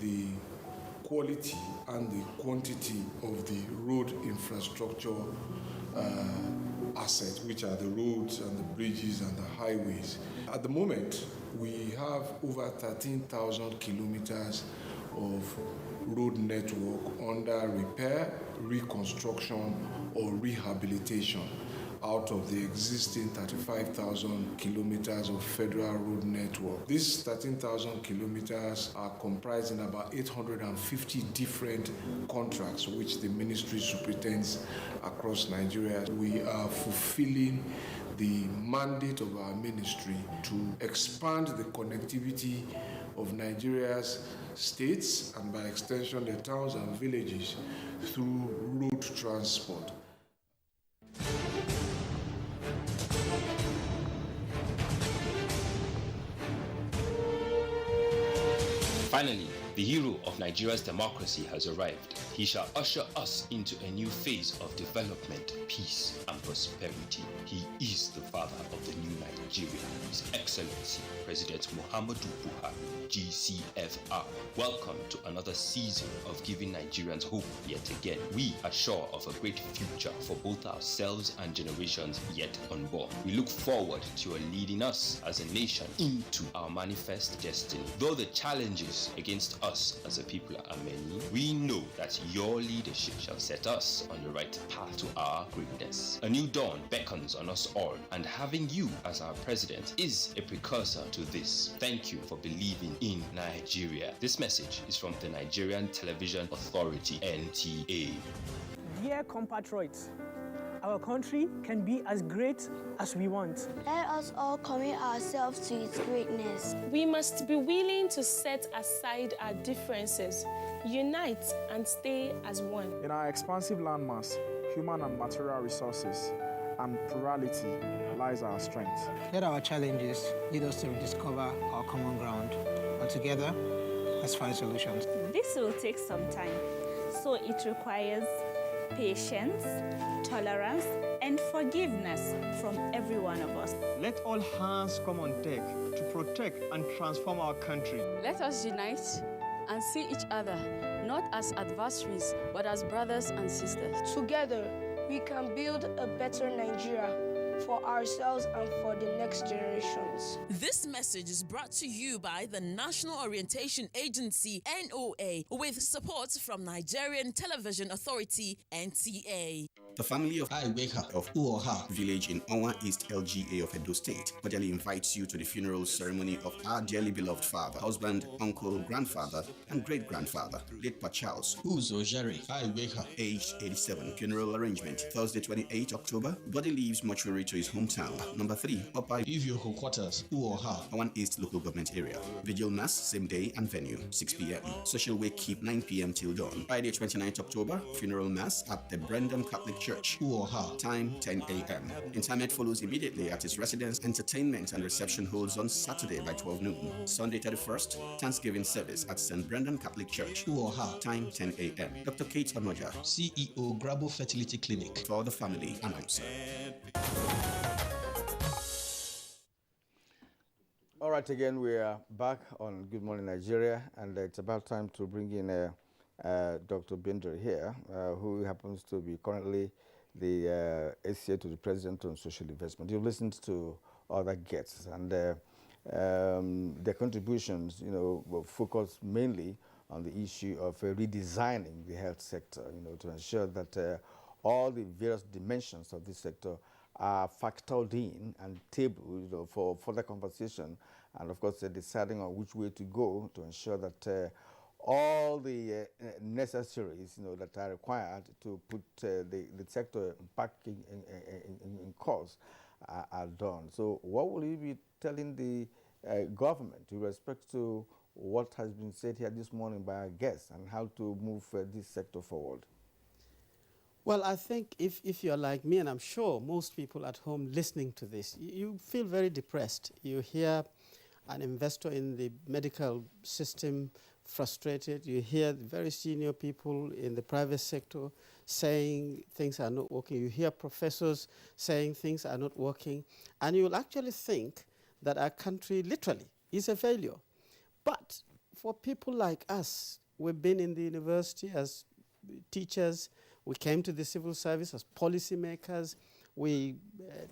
the quality and the quantity of the road infrastructure assets, which are the roads and the bridges and the highways. At the moment, we have over 13,000 kilometers of road network under repair, reconstruction, or rehabilitation out of the existing 35,000 kilometers of federal road network. These 13,000 kilometers are comprising about 850 different contracts which the ministry superintends across Nigeria. We are fulfilling the mandate of our ministry to expand the connectivity of Nigeria's states and by extension the towns and villages through road transport. Finally, the hero of Nigeria's democracy has arrived. He shall usher us into a new phase of development, peace, and prosperity. He is the father of the new Nigeria, His Excellency President Muhammadu Buhari, GCFR. Welcome to another season of giving Nigerians hope yet again. We are sure of a great future for both ourselves and generations yet unborn. We look forward to your leading us as a nation into our manifest destiny. Though the challenges against us as a people are many, we know that your leadership shall set us on the right path to our greatness. A new dawn beckons on us all, and having you as our president is a precursor to this. Thank you for believing in Nigeria. This message is from the Nigerian Television Authority, NTA. Dear compatriots, our country can be as great as we want. Let us all commit ourselves to its greatness. We must be willing to set aside our differences, unite and stay as one. In our expansive landmass, human and material resources, and plurality lies our strength. Let our challenges lead us to rediscover our common ground, and together, let's find solutions. This will take some time, so it requires patience, tolerance, and forgiveness from every one of us. Let all hands come on deck to protect and transform our country. Let us unite and see each other not as adversaries, but as brothers and sisters. Together, we can build a better Nigeria for ourselves and for the next generations. This message is brought to you by the National Orientation Agency, NOA, with support from Nigerian Television Authority, NTA. The family of Iweka of Uoha village in Onwa East LGA of Edo State cordially invites you to the funeral ceremony of our dearly beloved father, husband, uncle, grandfather, and great-grandfather, late Pa Charles Uzojare Iweka, aged 87. Funeral arrangement, Thursday 28 October. Body leaves mortuary to his hometown, number 3, Upper Ivyoko Quarters, Uoha, Onwa East Local Government Area. Vigil Mass, same day and venue, 6 p.m. Social wake keep 9 p.m. till dawn. Friday 29th October, funeral mass at the Brendan Catholic Church, Uoha, time 10 a.m. Interment follows immediately at his residence. Entertainment and reception holds on Saturday by 12 noon. Sunday 31st, Thanksgiving service at St. Brendan Catholic Church, Uoha, time 10 a.m. Dr. Kate Anoja, CEO, Grabo Fertility Clinic, for the family announcer. All right, again, we are back on Good Morning Nigeria, and it's about time to bring in Dr. Binder here, who happens to be currently the SCA to the President on Social Investment. You've listened to other guests, and their contributions, will focus mainly on the issue of redesigning the health sector, to ensure that all the various dimensions of this sector are factored in and tabled, for further conversation, and of course deciding on which way to go to ensure that all the necessaries, that are required to put the sector back in course are done. So what will you be telling the government with respect to what has been said here this morning by our guests and how to move this sector forward? Well, I think if you're like me, and I'm sure most people at home listening to this, you feel very depressed. You hear an investor in the medical system frustrated. You hear very senior people in the private sector saying things are not working. You hear professors saying things are not working. And you'll actually think that our country literally is a failure. But for people like us, we've been in the university as teachers, we came to the civil service as policymakers, we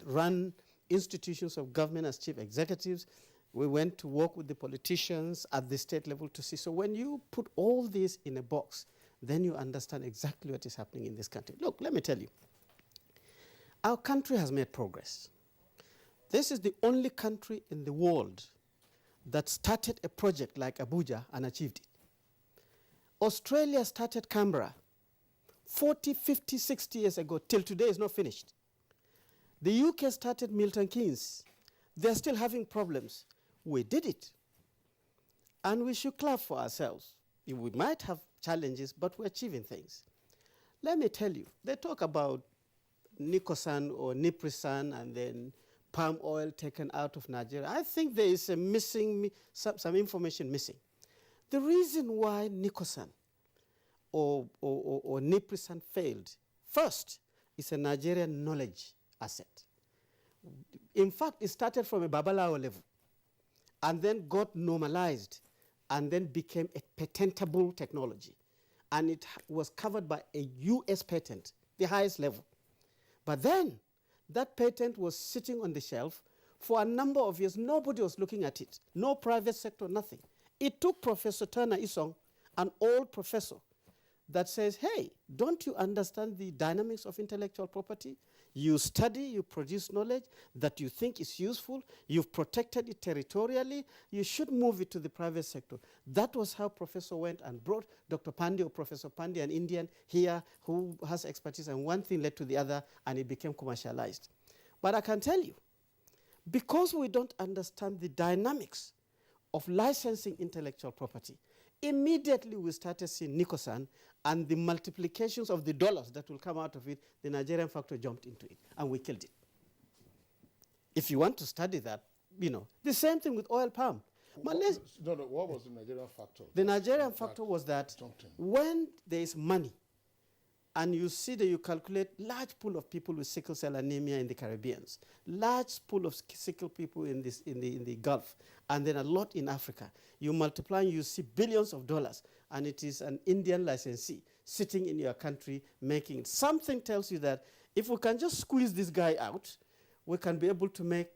run institutions of government as chief executives, we went to work with the politicians at the state level to see. So when you put all this in a box, then you understand exactly what is happening in this country. Look, let me tell you, our country has made progress. This is the only country in the world that started a project like Abuja and achieved it. Australia started Canberra 40, 50, 60 years ago, till today is not finished. The UK started Milton Keynes. They're still having problems. We did it. And we should clap for ourselves. We might have challenges, but we're achieving things. Let me tell you, they talk about Nicosan or Niprisan and then palm oil taken out of Nigeria. I think there is some information missing. The reason why Nicosan or Niprisan failed, first, it's a Nigerian knowledge asset. In fact, it started from a Babalawo level and then got normalized and then became a patentable technology. And it was covered by a US patent, the highest level. But then that patent was sitting on the shelf for a number of years. Nobody was looking at it. No private sector, nothing. It took Professor Turner Isong, an old professor, that says, hey, don't you understand the dynamics of intellectual property? You study, you produce knowledge that you think is useful, you've protected it territorially, you should move it to the private sector. That was how Professor went and brought Dr. Pandey or Professor Pandey, an Indian here who has expertise, and one thing led to the other, and it became commercialized. But I can tell you, because we don't understand the dynamics of licensing intellectual property, immediately we started seeing Nicosan and the multiplications of the dollars that will come out of it. The Nigerian factor jumped into it and we killed it. If you want to study that, you know, the same thing with oil palm. What was the Nigerian factor? The Nigerian factor was that when there is money and you see that you calculate large pool of people with sickle cell anemia in the Caribbean, large pool of sickle people in the Gulf, and then a lot in Africa. You multiply and you see billions of dollars, and it is an Indian licensee sitting in your country making it. Something tells you that if we can just squeeze this guy out, we can be able to make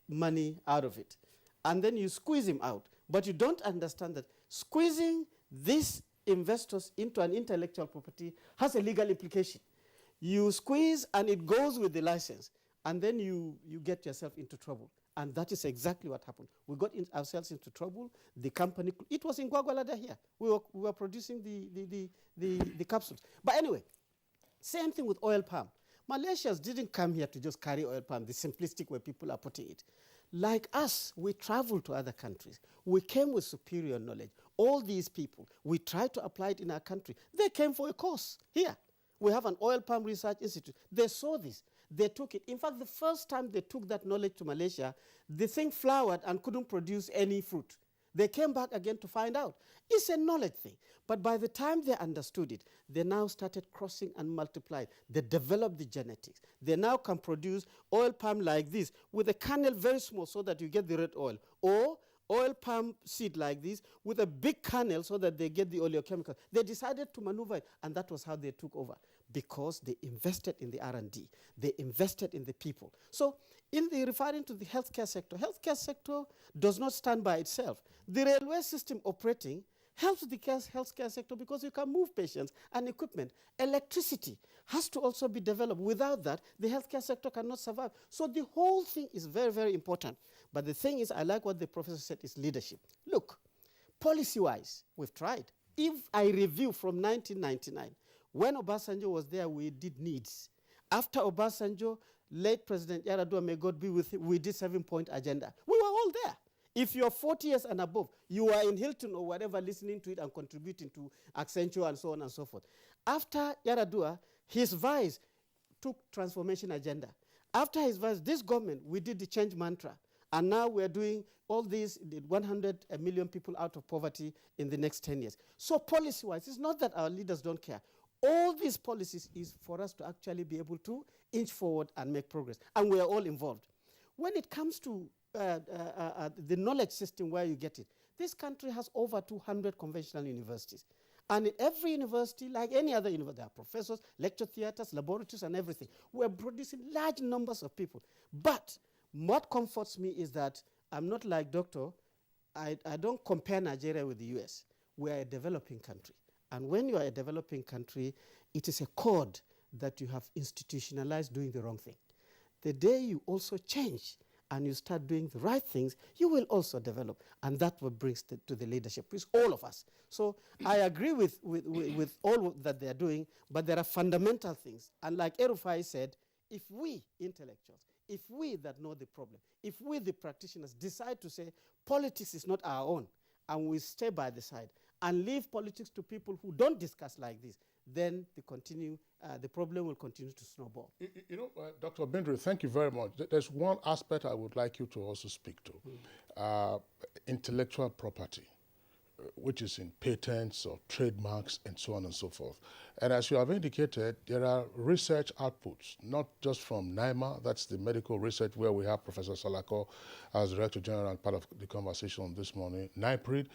money out of it. And then you squeeze him out, but you don't understand that squeezing these investors into an intellectual property has a legal implication. You squeeze and it goes with the license, and then you get yourself into trouble. And that is exactly what happened. We got ourselves into trouble. The company, it was in Gwagwalada here. We were producing the capsules. But anyway, same thing with oil palm. Malaysians didn't come here to just carry oil palm, the simplistic way people are putting it. Like us, we traveled to other countries. We came with superior knowledge. All these people, we tried to apply it in our country. They came for a course here. We have an oil palm research institute. They saw this. They took it. In fact, the first time they took that knowledge to Malaysia, the thing flowered and couldn't produce any fruit. They came back again to find out. It's a knowledge thing. But by the time they understood it, they now started crossing and multiplying. They developed the genetics. They now can produce oil palm like this with a kernel very small so that you get the red oil. Or oil palm seed like this with a big kernel so that they get the oleochemical. They decided to maneuver it, and that was how they took over, because they invested in the R&D. They invested in the people. So referring to the healthcare sector does not stand by itself. The railway system operating helps the healthcare sector because you can move patients and equipment. Electricity has to also be developed. Without that, the healthcare sector cannot survive. So the whole thing is very, very important. But the thing is, I like what the professor said, is leadership. Look, policy-wise, we've tried. If I review from 1999, when Obasanjo was there, we did needs. After Obasanjo, late President Yaradua, may God be with him, we did 7-point agenda. We were all there. If you're 40 years and above, you are in Hilton or whatever listening to it and contributing to Accenture and so on and so forth. After Yaradua, his vice took transformation agenda. After his vice, this government, we did the change mantra. And now we're doing all these, 100 million people out of poverty in the next 10 years. So policy-wise, it's not that our leaders don't care. All these policies is for us to actually be able to inch forward and make progress. And we are all involved. When it comes to the knowledge system where you get it, this country has over 200 conventional universities. And in every university, like any other university, there are professors, lecture theaters, laboratories, and everything. We're producing large numbers of people. But what comforts me is that I'm not like Doctor. I don't compare Nigeria with the US. We are a developing country. And when you are a developing country, it is a code that you have institutionalized doing the wrong thing. The day you also change and you start doing the right things, you will also develop. And that what brings to the leadership. It's all of us. So I agree with all that they're doing, but there are fundamental things. And like Erufai said, if we intellectuals, if we that know the problem, if we the practitioners decide to say politics is not our own, and we stay by the side and leave politics to people who don't discuss like this, then the problem will continue to snowball. You know, Dr. Bindri, thank you very much. There's one aspect I would like you to also speak to, intellectual property. which is in patents or trademarks and so on and so forth. And as you have indicated, there are research outputs, not just from NIMA, that's the medical research where we have Professor Salako as Director General and part of the conversation this morning, NIPRID,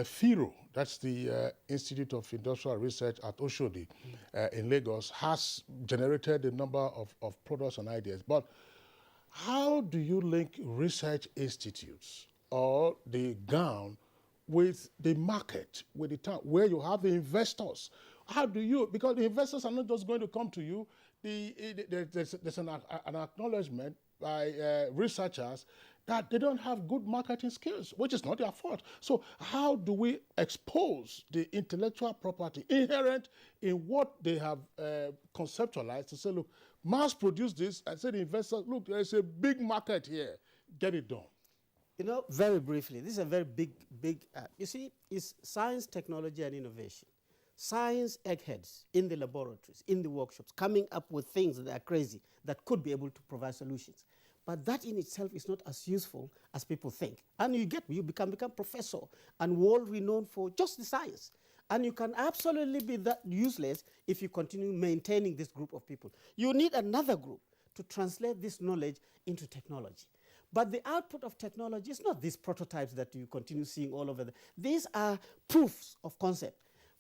FIRO, that's the Institute of Industrial Research at Oshodi in Lagos, has generated a number of products and ideas. But how do you link research institutes or the ground with the market, with the town, where you have the investors? How do you, because the investors are not just going to come to you, there's an acknowledgement by researchers that they don't have good marketing skills, which is not their fault. So how do we expose the intellectual property inherent in what they have conceptualized to say, look, mass produce this, and say to investors, look, there is a big market here, get it done. You know, very briefly, this is a very big, you see, it's science, technology, and innovation. Science eggheads in the laboratories, in the workshops, coming up with things that are crazy that could be able to provide solutions. But that in itself is not as useful as people think. And you become professor and world-renowned for just the science. And you can absolutely be that useless if you continue maintaining this group of people. You need another group to translate this knowledge into technology. But the output of technology is not these prototypes that you continue seeing all over. These are proofs of concept.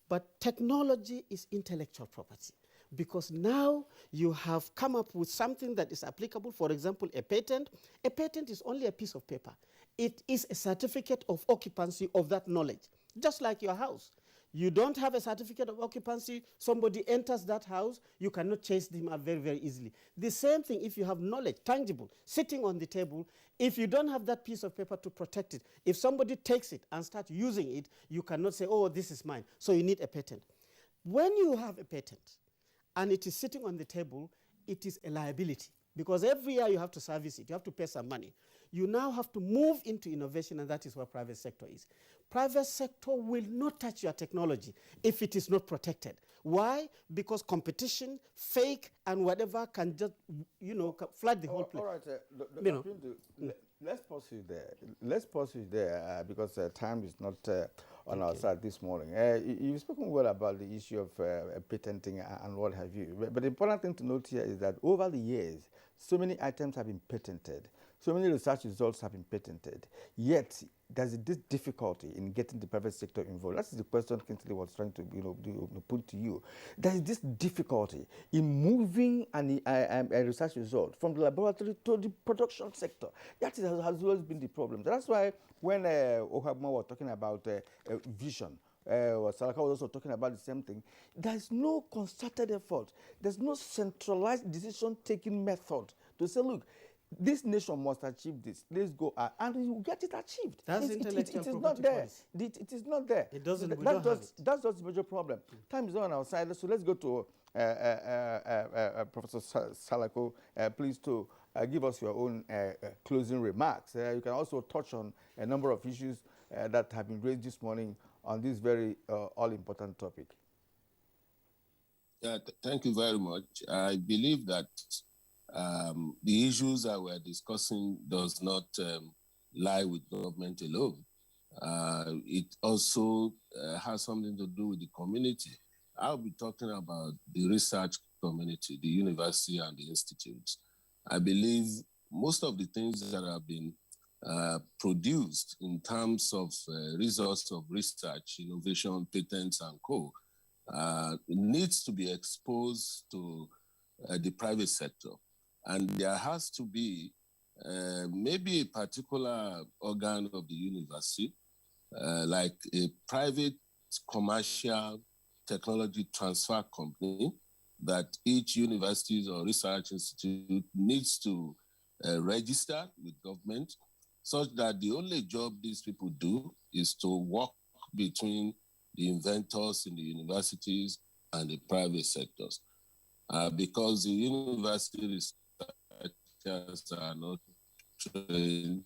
But technology is intellectual property, because now you have come up with something that is applicable. For example, a patent. A patent is only a piece of paper. It is a certificate of occupancy of that knowledge, just like your house. You don't have a certificate of occupancy, somebody enters that house, you cannot chase them out very, very easily. The same thing if you have knowledge, tangible, sitting on the table, if you don't have that piece of paper to protect it, if somebody takes it and starts using it, you cannot say, oh, this is mine. So you need a patent. When you have a patent and it is sitting on the table, it is a liability, because every year you have to service it, you have to pay some money. You now have to move into innovation, and that is where private sector is. Private sector will not touch your technology if it is not protected. Why? Because competition, fake, and whatever can just, flood the whole place. All right, let's pause you there. Let's pause you there because time is not on our side this morning. You've spoken well about the issue of patenting and what have you. But the important thing to note here is that over the years, so many items have been patented. So many research results have been patented, yet there's this difficulty in getting the private sector involved. That's the question Kingsley was trying to put to you. There is this difficulty in moving a research result from the laboratory to the production sector. That has always been the problem. That's why when Ohabma was talking about vision, Salaka was also talking about the same thing. There's no concerted effort. There's no centralized decision-taking method to say, look, this nation must achieve this. Let's go and you get it achieved. That's intellectual property. It is not there. It is not there. It doesn't. That's just the major problem. Time is on our side, so let's go to Professor Salako. Please to give us your own closing remarks. You can also touch on a number of issues that have been raised this morning on this very all-important topic. Yeah, thank you very much. I believe that the issues that we're discussing does not lie with government alone. It also has something to do with the community. I'll be talking about the research community, the university and the institutes. I believe most of the things that have been produced in terms of results of research, innovation, patents, and co. Needs to be exposed to the private sector. And there has to be maybe a particular organ of the university, like a private commercial technology transfer company that each university or research institute needs to register with government, such that the only job these people do is to work between the inventors in the universities and the private sectors. Because the university researchers are not trained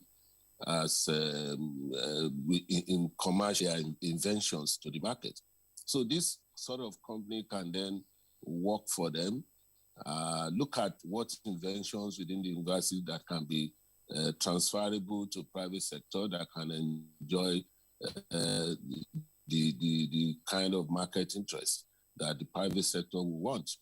as in commercial inventions to the market. So this sort of company can then work for them, look at what inventions within the university that can be transferable to private sector that can enjoy the kind of market interest that the private sector will want.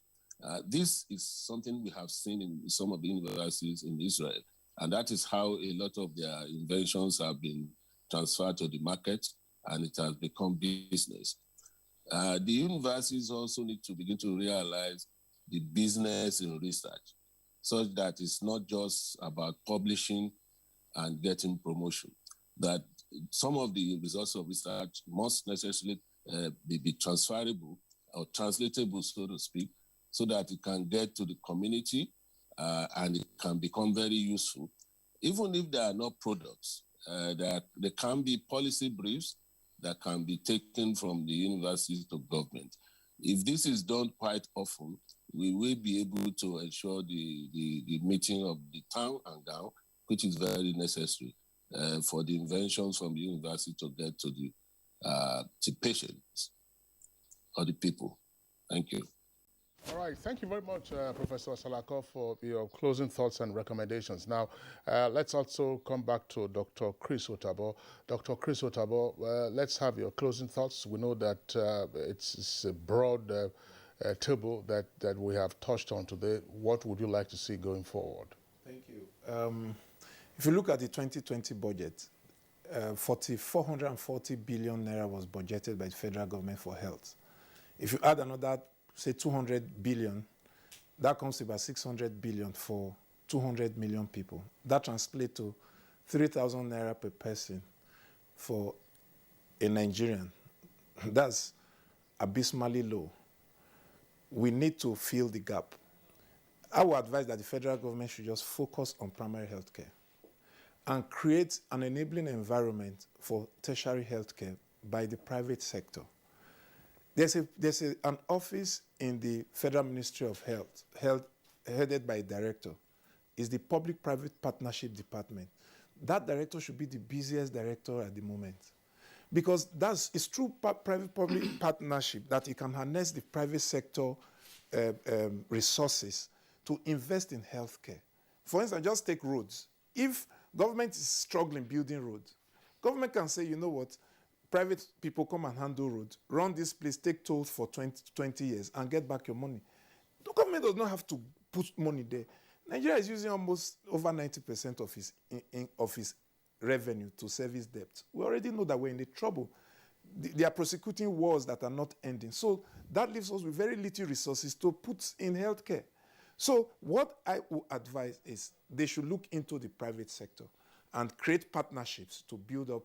This is something we have seen in some of the universities in Israel, and that is how a lot of their inventions have been transferred to the market, and it has become business. The universities also need to begin to realize the business in research, such that it's not just about publishing and getting promotion, that some of the results of research must necessarily be transferable or translatable, so to speak, so that it can get to the community and it can become very useful. Even if there are no products, there can be policy briefs that can be taken from the universities to government. If this is done quite often, we will be able to ensure the meeting of the town and gown, which is very necessary for the inventions from the university to get to the patients or the people. Thank you. All right, thank you very much, Professor Salako, for your closing thoughts and recommendations. Now, let's also come back to Dr. Chris Otabo. Dr. Chris Otabo, let's have your closing thoughts. We know that it's a broad table that we have touched on today. What would you like to see going forward? Thank you. If you look at the 2020 budget, 440 billion naira was budgeted by the federal government for health. If you add another, say 200 billion, that comes to about 600 billion for 200 million people. That translates to 3,000 naira per person for a Nigerian. That's abysmally low. We need to fill the gap. I would advise that the federal government should just focus on primary health care and create an enabling environment for tertiary health care by the private sector. There's an office in the Federal Ministry of Health, headed by a director. It's the Public-Private Partnership Department. That director should be the busiest director at the moment. Because it's through private-public partnership that it can harness the private sector resources to invest in healthcare. For instance, just take roads. If government is struggling building roads, government can say, you know what, private people come and handle roads, run this place, take tolls for 20 years and get back your money. The government does not have to put money there. Nigeria is using almost over 90% of its revenue to service debt. We already know that we're in the trouble. They are prosecuting wars that are not ending. So that leaves us with very little resources to put in healthcare. So what I would advise is they should look into the private sector and create partnerships to build up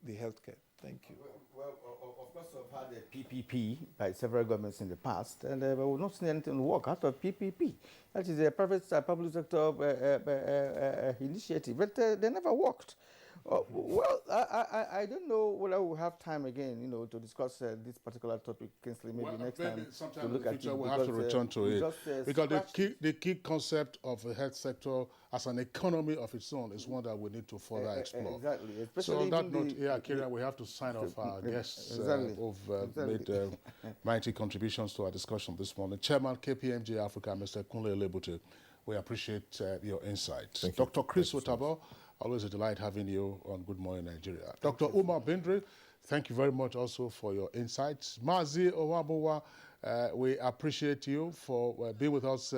the healthcare. Thank you. Well, of course, we've had a PPP by several governments in the past, and we've not seen anything work out of PPP. That is a private public sector initiative, but they never worked. Well, I don't know whether we'll have time again, to discuss this particular topic, Kingsley, maybe next time. Sometime in the future we'll have to return to it. Because the key concept of the health sector as an economy of its own is one that we need to further explore. Exactly. So on that note, Kira, we have to sign off our guests who've made mighty contributions to our discussion this morning. Chairman KPMG Africa, Mr. Kunle Elebute, we appreciate your insights. Dr. Chris Otabo, always a delight having you on Good Morning Nigeria. Dr. Umar Bindri, thank you very much also for your insights. Mazi Owabuwa, we appreciate you for being with us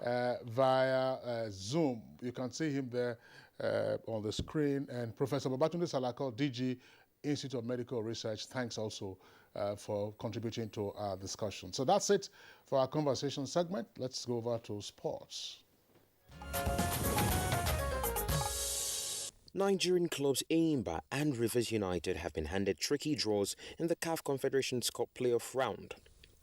via Zoom. You can see him there on the screen. And Professor Babatunde Salako, DG, Institute of Medical Research, thanks also for contributing to our discussion. So that's it for our conversation segment. Let's go over to sports. Nigerian clubs Enyimba and Rivers United have been handed tricky draws in the CAF Confederations Cup playoff round.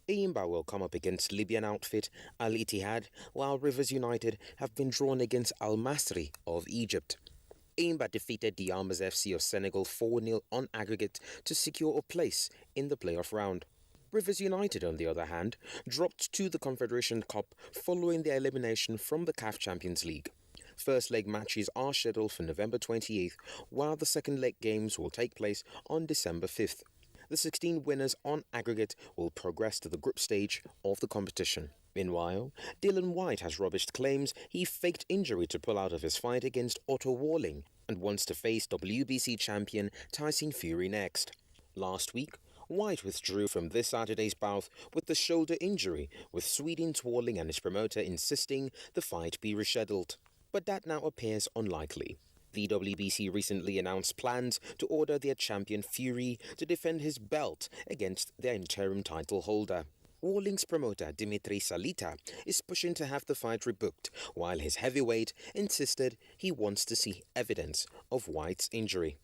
Enyimba will come up against Libyan outfit Al Ittihad, while Rivers United have been drawn against Al Masri of Egypt. Enyimba defeated the Armas FC of Senegal 4-0 on aggregate to secure a place in the playoff round. Rivers United, on the other hand, dropped to the Confederation Cup following their elimination from the CAF Champions League. First leg matches are scheduled for November 28th, while the second leg games will take place on December 5th. The 16 winners on aggregate will progress to the group stage of the competition. Meanwhile, Dylan White has rubbished claims he faked injury to pull out of his fight against Otto Walling and wants to face WBC champion Tyson Fury next. Last week, White withdrew from this Saturday's bout with the shoulder injury, with Sweden's Walling and his promoter insisting the fight be rescheduled. But that now appears unlikely. The WBC recently announced plans to order their champion Fury to defend his belt against their interim title holder. Walling's promoter Dimitri Salita is pushing to have the fight rebooked, while his heavyweight insisted he wants to see evidence of White's injury.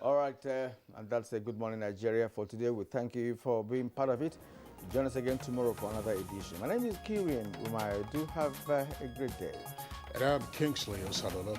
All right, and that's a Good Morning Nigeria for today. We thank you for being part of it. Join us again tomorrow for another edition. My name is Kirian Umar. Do have a great day. And I'm Kingsley Osadolo.